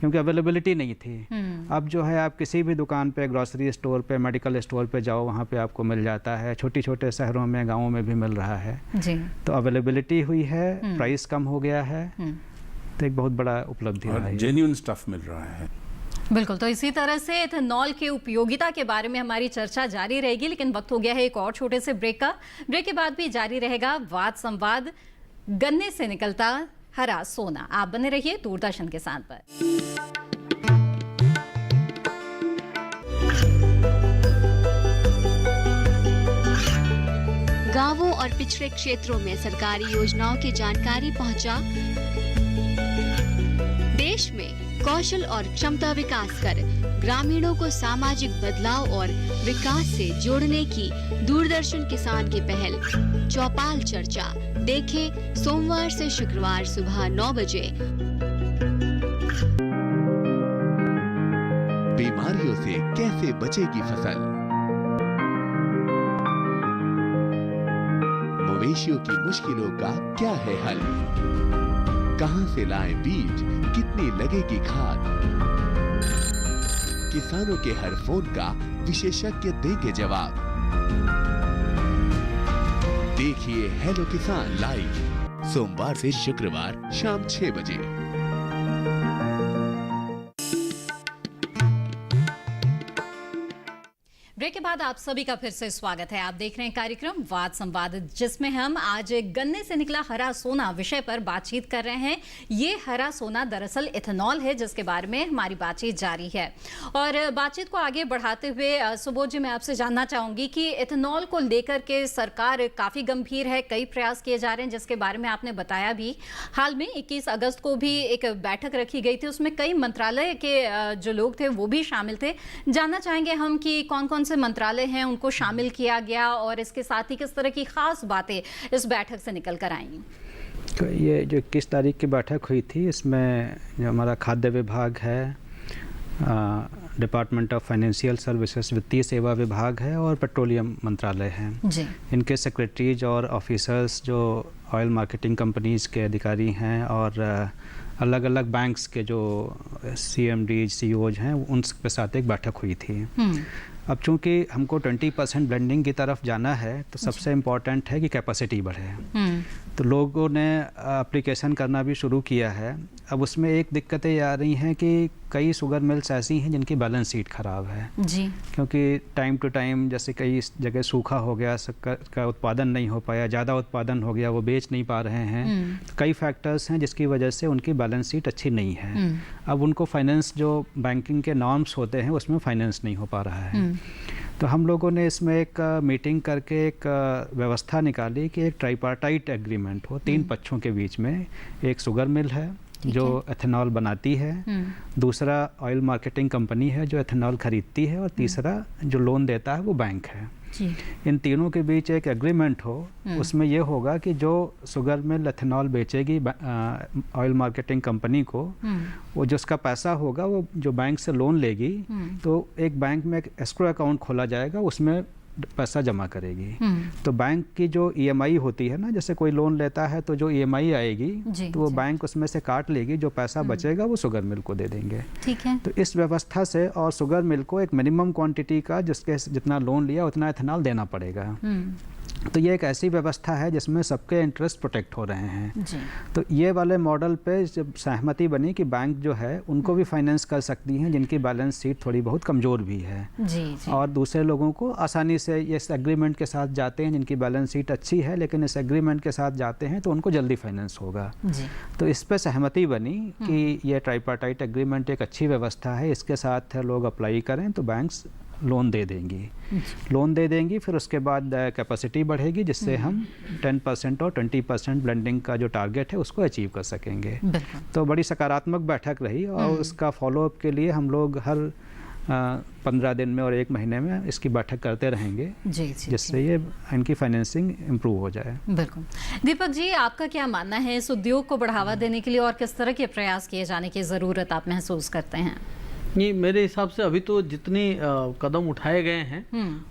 क्योंकि अवेलेबिलिटी नहीं थी। अब जो है आप किसी भी दुकान पे, ग्रोसरी स्टोर पे, मेडिकल स्टोर पे जाओ, वहाँ पे आपको मिल जाता है। छोटे छोटे शहरों में, गाँवों में भी मिल रहा है जी। तो अवेलेबिलिटी हुई है, प्राइस कम हो गया है, तो एक बहुत बड़ा उपलब्धि है, जेन्युइन स्टफ मिल रहा है। बिल्कुल, तो इसी तरह से एथेनॉल की उपयोगिता के बारे में हमारी चर्चा जारी रहेगी, लेकिन वक्त हो गया है एक और छोटे से ब्रेक का। ब्रेक के बाद भी जारी रहेगा वाद संवाद, गन्ने से निकलता हरा सोना। आप बने रहिए दूरदर्शन के साथ पर। गांवों और पिछड़े क्षेत्रों में सरकारी योजनाओं की जानकारी पहुंचा। देश में कौशल और क्षमता विकास कर ग्रामीणों को सामाजिक बदलाव और विकास से जोड़ने की दूरदर्शन किसान की पहल चौपाल चर्चा देखें सोमवार से शुक्रवार सुबह 9 बजे। बीमारियों से कैसे बचेगी फसल, मवेशियों की मुश्किलों का क्या है हल, कहां से लाएं बीज, कितनी लगेगी खाद, किसानों के हर फोन का विशेषज्ञ देंगे जवाब। देखिए हेलो किसान लाइव सोमवार से शुक्रवार शाम 6 बजे। ब्रेक के बाद आप सभी का फिर से स्वागत है। आप देख रहे हैं कार्यक्रम वाद संवाद, जिसमें हम आज गन्ने से निकला हरा सोना विषय पर बातचीत कर रहे हैं। ये हरा सोना दरअसल एथेनॉल है, जिसके बारे में हमारी बातचीत जारी है। और बातचीत को आगे बढ़ाते हुए सुबोध जी, मैं आपसे जानना चाहूंगी कि एथेनॉल को लेकर के सरकार काफ़ी गंभीर है, कई प्रयास किए जा रहे हैं, जिसके बारे में आपने बताया भी। हाल में 21 अगस्त को भी एक बैठक रखी गई थी, उसमें कई मंत्रालय के जो लोग थे वो भी शामिल थे। जानना चाहेंगे हम कि कौन कौन से मंत्रालय हैं उनको शामिल किया गया, और इसके साथ ही किस तरह की खास बातें इस बैठक से निकल कर आई। तो ये जो 21 तारीख की बैठक हुई थी, इसमें जो हमारा खाद्य विभाग है, डिपार्टमेंट ऑफ फाइनेंशियल सर्विसेज वित्तीय सेवा विभाग है, और पेट्रोलियम मंत्रालय है जी। इनके सेक्रेटरीज और ऑफिसर्स जो ऑयल मार्केटिंग कंपनीज के अधिकारी हैं, और अलग अलग बैंक्स के जो CMD CEOज हैं, उनके साथ एक बैठक हुई थी। अब चूंकि हमको 20% ब्लेंडिंग की तरफ जाना है, तो सबसे इम्पॉर्टेंट है कि कैपेसिटी बढ़े। तो लोगों ने एप्लीकेशन करना भी शुरू किया है। अब उसमें एक दिक्कतें आ रही हैं कि कई शुगर मिल्स ऐसी हैं जिनकी बैलेंस शीट ख़राब है जी, क्योंकि टाइम टू टाइम जैसे कई जगह सूखा हो गया, शक्कर का उत्पादन नहीं हो पाया, ज़्यादा उत्पादन हो गया, वो बेच नहीं पा रहे हैं। तो कई फैक्टर्स हैं जिसकी वजह से उनकी बैलेंस शीट अच्छी नहीं है। अब उनको फाइनेंस जो बैंकिंग के नॉर्म्स होते हैं उसमें फाइनेंस नहीं हो पा रहा है। तो हम लोगों ने इसमें एक मीटिंग करके एक व्यवस्था निकाली कि एक ट्राइपार्टाइट एग्रीमेंट हो 3 पक्षों के बीच में। एक शुगर मिल है जो एथेनॉल बनाती है, दूसरा ऑयल मार्केटिंग कंपनी है जो एथेनॉल खरीदती है, और तीसरा जो लोन देता है वो बैंक है जी। इन तीनों के बीच एक एग्रीमेंट हो, उसमें ये होगा कि जो शुगर मिल एथेनॉल बेचेगी ऑयल मार्केटिंग कंपनी को, वो जो उसका पैसा होगा वो जो बैंक से लोन लेगी, तो एक बैंक में एक एस्क्रो अकाउंट खोला जाएगा, उसमें पैसा जमा करेगी। तो बैंक की जो EMI होती है ना, जैसे कोई लोन लेता है तो जो EMI आएगी तो वो बैंक उसमें से काट लेगी, जो पैसा बचेगा वो शुगर मिल को दे देंगे। ठीक है। तो इस व्यवस्था से और शुगर मिल को एक मिनिमम क्वांटिटी का जिसके जितना लोन लिया उतना एथेनॉल देना पड़ेगा। तो ये एक ऐसी व्यवस्था है जिसमें सबके इंटरेस्ट प्रोटेक्ट हो रहे हैं जी। तो ये वाले मॉडल पे जब सहमति बनी कि बैंक जो है उनको भी फाइनेंस कर सकती हैं जिनकी बैलेंस शीट थोड़ी बहुत कमज़ोर भी है जी। और दूसरे लोगों को आसानी से इस एग्रीमेंट के साथ जाते हैं जिनकी बैलेंस शीट अच्छी है, लेकिन इस एग्रीमेंट के साथ जाते हैं तो उनको जल्दी फाइनेंस होगा जी। तो इस पर सहमति बनी कि ये ट्राइपार्टाइट एग्रीमेंट एक अच्छी व्यवस्था है, इसके साथ लोग अप्लाई करें तो बैंक्स लोन दे देंगी। फिर उसके बाद कैपेसिटी बढ़ेगी जिससे हम 10% और 20% ब्लेंडिंग का जो टारगेट है उसको अचीव कर सकेंगे। तो बड़ी सकारात्मक बैठक रही, और उसका फॉलोअप के लिए हम लोग हर 15 दिन में और 1 महीने में इसकी बैठक करते रहेंगे जिससे ये इनकी फाइनेंसिंग इम्प्रूव हो जाए। बिल्कुल। दीपक जी, आपका क्या मानना है इस उद्योग को बढ़ावा देने के लिए और किस तरह के प्रयास किए जाने की ज़रूरत आप महसूस करते हैं? नहीं, मेरे हिसाब से अभी तो जितनी कदम उठाए गए हैं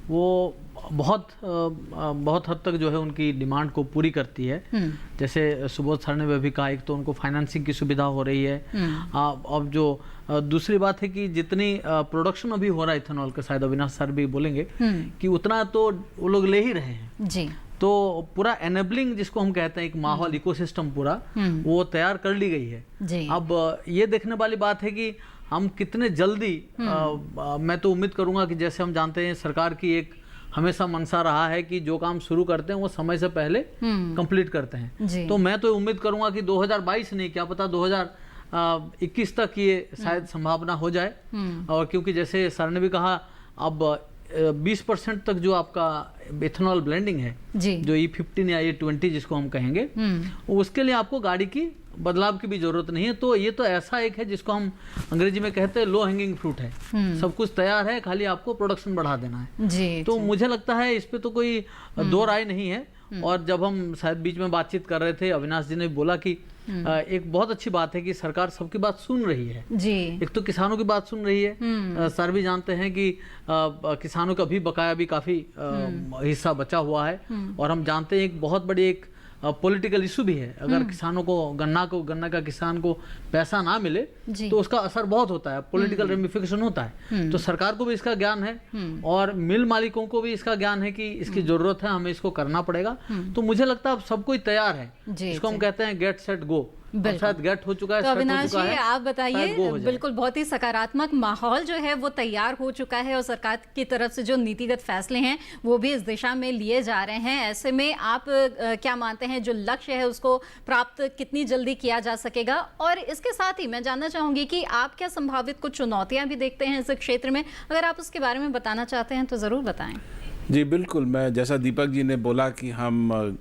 वो बहुत हद तक जो है उनकी डिमांड को पूरी करती है। जैसे सुबोध सर ने भी कहा, एक तो उनको फाइनेंसिंग की सुविधा हो रही है। अब जो दूसरी बात है कि जितनी प्रोडक्शन अभी हो रहा है इथेनॉल का, शायद अविनाश सर भी बोलेंगे कि उतना तो वो लोग ले ही रहे हैं जी। तो पूरा एनेबलिंग जिसको हम कहते हैं, एक माहौल इकोसिस्टम पूरा वो तैयार कर ली गई है जी। अब ये देखने वाली बात है कि हम कितने जल्दी मैं तो उम्मीद करूंगा कि जैसे हम जानते हैं सरकार की एक हमेशा मनसा रहा है कि जो काम शुरू करते हैं वो समय से पहले कंप्लीट करते हैं। तो मैं तो उम्मीद करूंगा कि 2022 नहीं, क्या पता 2021 तक ये शायद संभावना हो जाए। और क्योंकि जैसे सर ने भी कहा, अब 20% तक जो आपका इथेनॉल ब्लेंडिंग है जो E15 या E20 जिसको हम कहेंगे, उसके लिए आपको गाड़ी की बदलाव की भी जरूरत नहीं है। तो ये तो ऐसा एक है जिसको हम अंग्रेजी में कहते हैं लो हैंगिंग फ्रूट है, सब कुछ तैयार है, खाली आपको प्रोडक्शन बढ़ा देना है। तो मुझे लगता है इस पे तो कोई दो राय नहीं है। और जब हम शायद बीच में बातचीत कर रहे थे, अविनाश जी ने बोला कि एक बहुत अच्छी बात है कि सरकार सबकी बात सुन रही है जी। एक तो किसानों की बात सुन रही है, सर भी जानते हैं कि किसानों का भी बकाया भी काफी हिस्सा बचा हुआ है। और हम जानते हैं एक बहुत बड़ी एक पॉलिटिकल इशू भी है, अगर किसानों को गन्ना का किसान को पैसा ना मिले तो उसका असर बहुत होता है, पॉलिटिकल रेमिफिकेशन होता है। तो सरकार को भी इसका ज्ञान है और मिल मालिकों को भी इसका ज्ञान है कि इसकी जरूरत है, हमें इसको करना पड़ेगा। तो मुझे लगता है अब सब कोई तैयार है, इसको हम कहते हैं गेट सेट गो। शायद गेट हो चुका है। तो अविनाश जी आप बताइए, बिल्कुल बहुत ही सकारात्मक माहौल जो है वो तैयार हो चुका है और सरकार की तरफ से जो नीतिगत फैसले हैं वो भी इस दिशा में लिए जा रहे हैं। ऐसे में आप क्या मानते हैं जो लक्ष्य है उसको प्राप्त कितनी जल्दी किया जा सकेगा? और इसके साथ ही मैं जानना चाहूंगी कि आप क्या संभावित कुछ चुनौतियां भी देखते हैं इस क्षेत्र में, अगर आप उसके बारे में बताना चाहते हैं तो जरूर बताएं। जी बिल्कुल, मैं जैसा दीपक जी ने बोला कि हम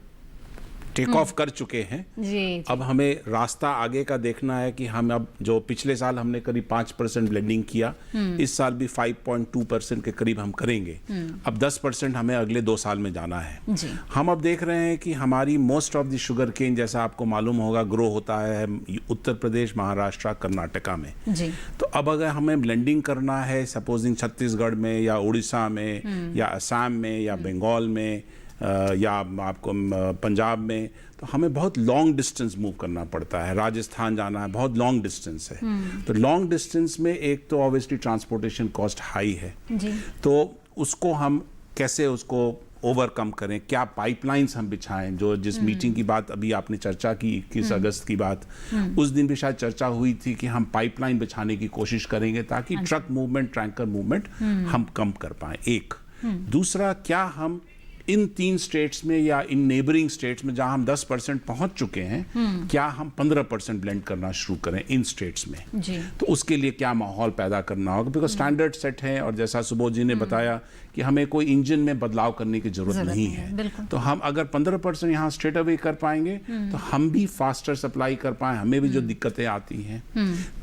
टेक ऑफ कर चुके हैं जी। अब हमें रास्ता आगे का देखना है कि हम अब जो पिछले साल हमने करीब 5% ब्लेंडिंग किया, इस साल भी 5.2% के करीब हम करेंगे। अब 10% हमें अगले 2 साल में जाना है जी। हम अब देख रहे हैं कि हमारी most of the sugar cane, जैसा आपको मालूम होगा, ग्रो होता है उत्तर प्रदेश, महाराष्ट्र, कर्नाटका में जी। तो अब अगर हमें ब्लेंडिंग करना है सपोजिंग छत्तीसगढ़ में या उड़ीसा में या असम में या बंगाल में या आपको पंजाब में, तो हमें बहुत लॉन्ग डिस्टेंस मूव करना पड़ता है। राजस्थान जाना है, बहुत लॉन्ग डिस्टेंस है। तो लॉन्ग डिस्टेंस में एक तो ऑब्वियसली ट्रांसपोर्टेशन कॉस्ट हाई है जी। तो उसको हम कैसे उसको ओवरकम करें, क्या पाइपलाइंस हम बिछाएं, जो जिस मीटिंग की बात अभी आपने चर्चा की 21 अगस्त की बात, उस दिन भी शायद चर्चा हुई थी कि हम पाइपलाइन बिछाने की कोशिश करेंगे ताकि ट्रक मूवमेंट, टैंकर मूवमेंट हम कम कर पाएं। एक दूसरा, क्या हम इन 3 स्टेट्स में या इन नेबरिंग स्टेट्स में जहां हम 10% पहुंच चुके हैं, क्या हम 15% ब्लेंड करना शुरू करें इन स्टेट्स में जी। तो उसके लिए क्या माहौल पैदा करना होगा, बिकॉज स्टैंडर्ड सेट है और जैसा सुबोध जी ने बताया कि हमें कोई इंजन में बदलाव करने की जरूरत नहीं है। तो हम अगर 15% यहाँ स्ट्रेट अवे कर पाएंगे तो हम भी फास्टर सप्लाई कर पाए, हमें भी जो दिक्कतें आती हैं।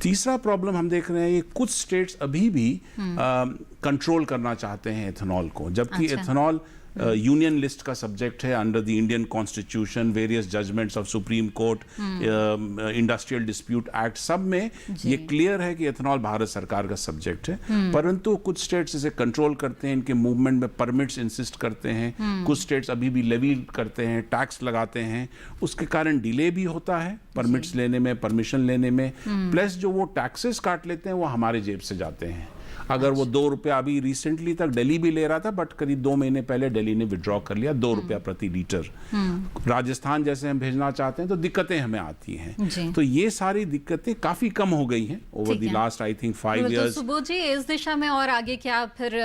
तीसरा प्रॉब्लम हम देख रहे हैं, ये कुछ स्टेट्स अभी भी कंट्रोल करना चाहते हैं एथेनॉल को, जबकि एथेनॉल यूनियन लिस्ट का सब्जेक्ट है under the Indian constitution, various judgements of supreme court, industrial dispute act, सब में ये क्लियर है कि एथेनॉल भारत सरकार का सब्जेक्ट है। परंतु कुछ स्टेट्स इसे कंट्रोल करते हैं, इनके मूवमेंट में परमिट्स इंसिस्ट करते हैं, कुछ स्टेट्स अभी भी लेवी करते हैं, टैक्स लगाते हैं, उसके कारण डिले भी होता है परमिट्स लेने में, परमिशन लेने में, प्लस जो वो टैक्सेस काट लेते हैं वो हमारे जेब से जाते हैं। अगर वो 2 रुपया, अभी रिसेंटली तक दिल्ली भी ले रहा था, बट करीब 2 महीने पहले दिल्ली ने विड्रॉ कर लिया 2 रुपया प्रति लीटर। राजस्थान जैसे हम भेजना चाहते हैं तो दिक्कतें हमें आती हैं। तो ये सारी दिक्कतें काफी कम हो गई हैं over the last I think 5 years। Subodh ji, इस दिशा में और आगे क्या फिर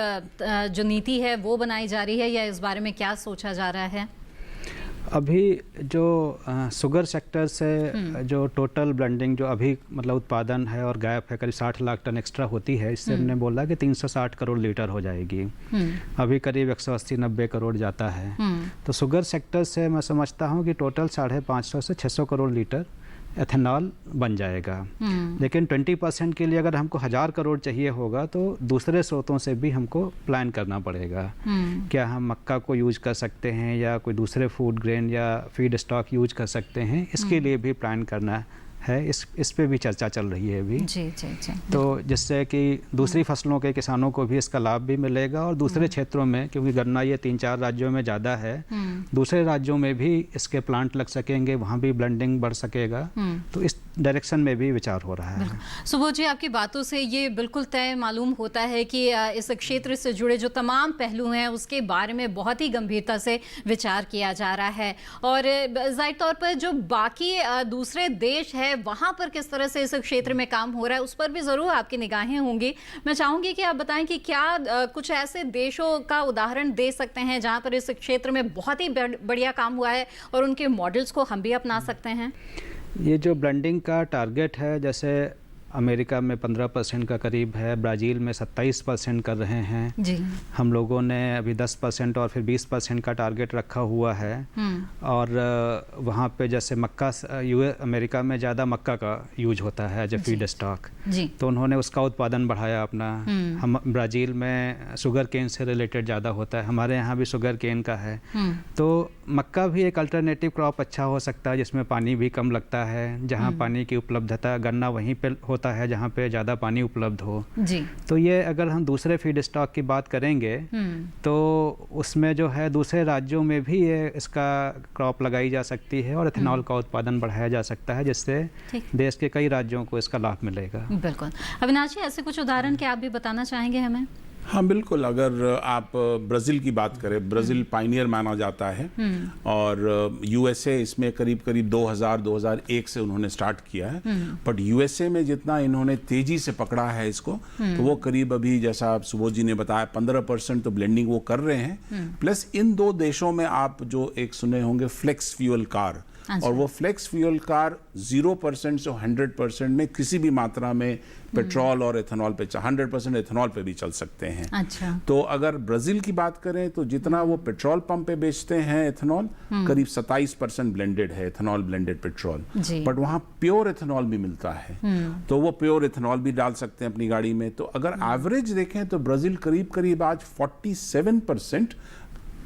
जो नीति है वो बनाई जा रही है या इस बारे में क्या सोचा जा रहा है? अभी जो शुगर सेक्टर से जो टोटल ब्लेंडिंग जो अभी मतलब उत्पादन है और गैप है करीब 60 लाख टन एक्स्ट्रा होती है, इससे हमने बोला कि 360 करोड़ लीटर हो जाएगी। अभी करीब 180-90 करोड़ जाता है। तो शुगर सेक्टर से मैं समझता हूँ कि टोटल 550 से 600 करोड़ लीटर एथेनॉल बन जाएगा। लेकिन 20% के लिए अगर हमको 1000 करोड़ चाहिए होगा तो दूसरे स्रोतों से भी हमको प्लान करना पड़ेगा। क्या हम मक्का को यूज कर सकते हैं या कोई दूसरे फूड ग्रेन या फीड स्टॉक यूज कर सकते हैं, इसके लिए भी प्लान करना है। इस पे भी चर्चा चल रही है अभी जी। तो जिससे कि दूसरी फसलों के किसानों को भी इसका लाभ भी मिलेगा और दूसरे क्षेत्रों में, क्योंकि गन्ना ये 3-4 राज्यों में ज़्यादा है, दूसरे राज्यों में भी इसके प्लांट लग सकेंगे, वहाँ भी ब्लेंडिंग बढ़ सकेगा। तो इस डायरेक्शन में भी विचार हो रहा है। सुबोध जी, आपकी बातों से ये बिल्कुल तय मालूम होता है कि इस क्षेत्र से जुड़े जो तमाम पहलू हैं उसके बारे में बहुत ही गंभीरता से विचार किया जा रहा है। और जाहिर तौर पर जो बाकी दूसरे देश है है, वहाँ पर किस तरह से इस क्षेत्र में काम हो रहा है, उस पर भी ज़रूर आपकी निगाहें होंगी। मैं चाहूँगी कि आप बताएं कि क्या कुछ ऐसे देशों का उदाहरण दे सकते हैं जहाँ पर इस क्षेत्र में बहुत ही बढ़िया काम हुआ है और उनके मॉडल्स को हम भी अपना सकते हैं? ये जो ब्लेंडिंग का टारगेट है, जैसे अमेरिका में 15% का करीब है, ब्राज़ील में 27% कर रहे हैं जी। हम लोगों ने अभी 10% और फिर 20% का टारगेट रखा हुआ है। और वहाँ पे जैसे मक्का, अमेरिका में ज़्यादा मक्का का यूज होता है एज ए फीड स्टॉक, तो उन्होंने उसका उत्पादन बढ़ाया अपना। हम ब्राज़ील में शुगर केन से रिलेटेड ज़्यादा होता है, हमारे यहाँ भी शुगर केन का है। तो मक्का भी एक अल्टरनेटिव क्रॉप अच्छा हो सकता है जिसमें पानी भी कम लगता है, जहाँ पानी की उपलब्धता, गन्ना वहीं पे होता है जहाँ पे ज़्यादा पानी उपलब्ध हो जी। तो ये अगर हम दूसरे फीड स्टॉक की बात करेंगे तो उसमें जो है दूसरे राज्यों में भी ये इसका क्रॉप लगाई जा सकती है और इथेनॉल का उत्पादन बढ़ाया जा सकता है, जिससे देश के कई राज्यों को इसका लाभ मिलेगा। बिल्कुल। अविनाश जी, ऐसे कुछ उदाहरण क्या आप भी बताना चाहेंगे हमें? हाँ बिल्कुल, अगर आप ब्राज़ील की बात करें, ब्राज़ील पायनियर माना जाता है और यूएसए इसमें करीब 2001 से उन्होंने स्टार्ट किया है। बट यूएसए में जितना इन्होंने तेजी से पकड़ा है इसको, तो वो करीब अभी, जैसा आप सुबोध जी ने बताया, 15% तो ब्लेंडिंग वो कर रहे हैं। प्लस इन दो देशों में आप जो एक सुने होंगे फ्लेक्स फ्यूल कार, और वो फ्लेक्स फ्यूल कार 0% से 100% में किसी भी मात्रा में पेट्रोल और एथेनॉल पे, 100% एथेनॉल पे भी चल सकते हैं। अच्छा। तो अगर ब्राज़ील की बात करें तो जितना वो पेट्रोल पंप पे बेचते हैं एथेनॉल, करीब 27% ब्लेंडेड है, एथेनॉल ब्लेंडेड पेट्रोल। बट वहाँ प्योर एथेनॉल भी मिलता है, तो वो प्योर एथेनॉल भी डाल सकते हैं अपनी गाड़ी में। तो अगर एवरेज देखें तो ब्राज़ील करीब आज 47%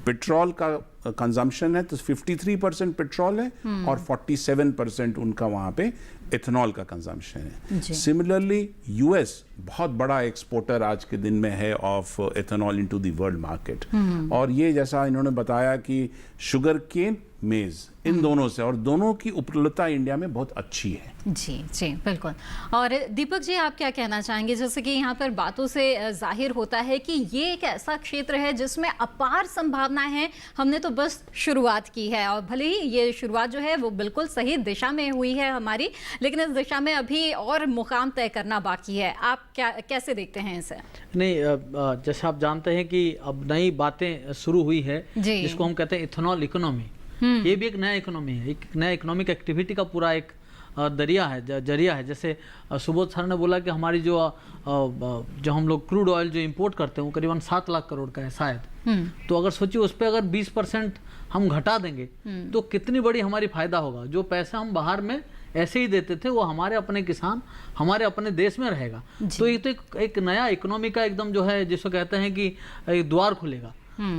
पेट्रोल का कंजम्पशन है, तो 53% पेट्रोल है और 47% उनका वहाँ पे एथेनॉल का कंजम्पशन है। सिमिलरली यूएस बहुत बड़ा एक्सपोर्टर आज के दिन में है of ethanol into the world market, और ये जैसा इन्होंने बताया कि शुगर केन, मेज, इन दोनों से, और दोनों की उपलब्धता इंडिया में बहुत अच्छी है। जी जी बिल्कुल। और दीपक जी, आप क्या कहना चाहेंगे? जैसे कि यहाँ पर बातों से जाहिर होता है कि ये एक ऐसा क्षेत्र है जिसमें अपार संभावनाएं हैं। हमने तो बस शुरुआत की है, और भले ही ये शुरुआत जो है वो बिल्कुल सही दिशा में हुई है हमारी, लेकिन इस दिशा में अभी और मुकाम तय करना बाकी है। आप कैसे देखते हैं इसे? नहीं, जैसे आप जानते हैं कि अब नई बातें शुरू हुई है जिसको हम कहते हैं इथेनॉल इकोनॉमी। ये भी एक नया इकोनॉमी है, एक नया इकोनॉमिक एक्टिविटी का पूरा एक जरिया है। जैसे सुबोध सर ने बोला कि हमारी जो हम लोग क्रूड ऑयल जो इंपोर्ट करते हैं वो करीबन 7 लाख करोड़ का है शायद। तो अगर सोचिए उस पर अगर 20% हम घटा देंगे तो कितनी बड़ी हमारी फायदा होगा। जो पैसा हम बाहर में ऐसे ही देते थे वो हमारे अपने किसान, हमारे अपने देश में रहेगा। तो ये तो एक नया इकोनॉमी का एकदम जो है, जिसको कहते हैं कि एक द्वार खुलेगा।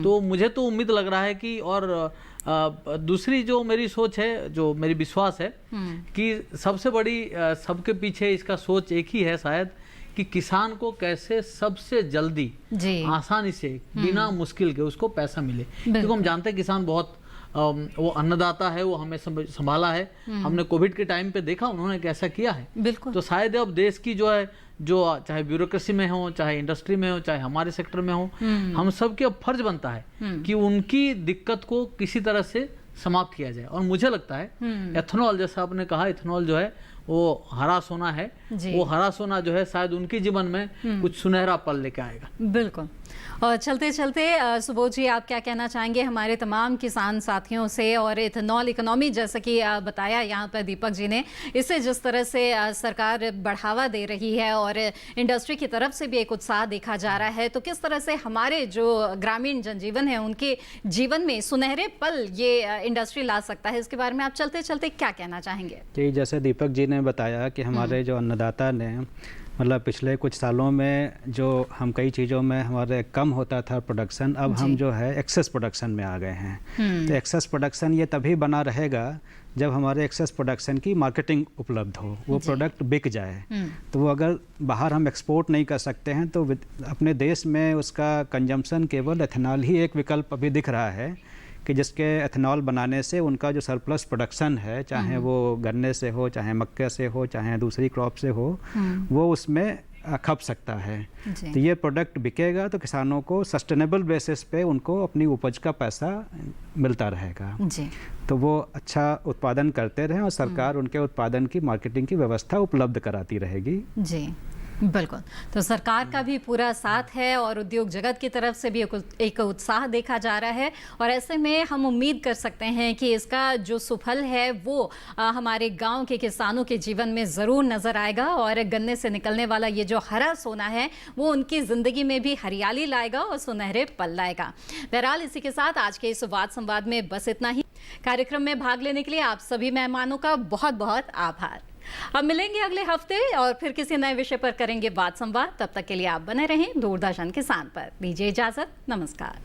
तो मुझे तो उम्मीद लग रहा है कि, और दूसरी जो मेरी सोच है, जो मेरी विश्वास है कि सबसे बड़ी, सबके पीछे इसका सोच एक ही है शायद, कि किसान को कैसे सबसे जल्दी आसानी से बिना मुश्किल के उसको पैसा मिले। क्योंकि हम जानते हैं किसान बहुत वो अन्नदाता है, वो हमें संभाला है। हमने कोविड के टाइम पे देखा उन्होंने कैसा किया है। बिल्कुल। तो शायद अब देश की जो है, जो चाहे ब्यूरोक्रेसी में हो, चाहे इंडस्ट्री में हो, चाहे हमारे सेक्टर में हो, हम सब के अब फर्ज बनता है कि उनकी दिक्कत को किसी तरह से समाप्त किया जाए। और मुझे लगता है एथेनॉल, जैसा आपने कहा, एथेनॉल जो है वो हरा सोना है। वो हरा सोना जो है शायद उनके जीवन में कुछ सुनहरा पल लेके आएगा। बिल्कुल। और चलते चलते सुबोध जी, आप क्या कहना चाहेंगे हमारे तमाम किसान साथियों से? और इथेनॉल इकोनॉमी, जैसा कि बताया यहाँ पर दीपक जी ने, इसे जिस तरह से सरकार बढ़ावा दे रही है और इंडस्ट्री की तरफ से भी एक उत्साह देखा जा रहा है, तो किस तरह से हमारे जो ग्रामीण जनजीवन है उनके जीवन में सुनहरे पल ये इंडस्ट्री ला सकता है, इसके बारे में आप चलते चलते क्या कहना चाहेंगे? जी, जैसे दीपक जी ने बताया कि हमारे जो अन्नदाता ने, मतलब पिछले कुछ सालों में जो हम कई चीज़ों में हमारे कम होता था प्रोडक्शन, अब हम जो है एक्सेस प्रोडक्शन में आ गए हैं। तो एक्सेस प्रोडक्शन ये तभी बना रहेगा जब हमारे एक्सेस प्रोडक्शन की मार्केटिंग उपलब्ध हो, वो प्रोडक्ट बिक जाए। तो वो अगर बाहर हम एक्सपोर्ट नहीं कर सकते हैं तो अपने देश में उसका कंजम्पशन केवल एथेनॉल ही एक विकल्प अभी दिख रहा है, कि जिसके एथेनॉल बनाने से उनका जो सरप्लस प्रोडक्शन है, चाहे वो गन्ने से हो, चाहे मक्के से हो, चाहे दूसरी क्रॉप से हो, वो उसमें खप सकता है। जी। तो ये प्रोडक्ट बिकेगा तो किसानों को सस्टेनेबल बेसिस पे उनको अपनी उपज का पैसा मिलता रहेगा। जी। तो वो अच्छा उत्पादन करते रहें और सरकार उनके उत्पादन की मार्केटिंग की व्यवस्था उपलब्ध कराती रहेगी। जी बिल्कुल। तो सरकार का भी पूरा साथ है और उद्योग जगत की तरफ से भी एक उत्साह देखा जा रहा है और ऐसे में हम उम्मीद कर सकते हैं कि इसका जो सुफल है वो हमारे गांव के किसानों के जीवन में ज़रूर नज़र आएगा और गन्ने से निकलने वाला ये जो हरा सोना है वो उनकी ज़िंदगी में भी हरियाली लाएगा और सुनहरे पल लाएगा। बहरहाल इसी के साथ आज के इस वाद संवाद में बस इतना ही। कार्यक्रम में भाग लेने के लिए आप सभी मेहमानों का बहुत बहुत आभार। अब मिलेंगे अगले हफ्ते और फिर किसी नए विषय पर करेंगे वाद संवाद। तब तक के लिए आप बने रहें दूरदर्शन किसान पर। दीजिए इजाजत, नमस्कार।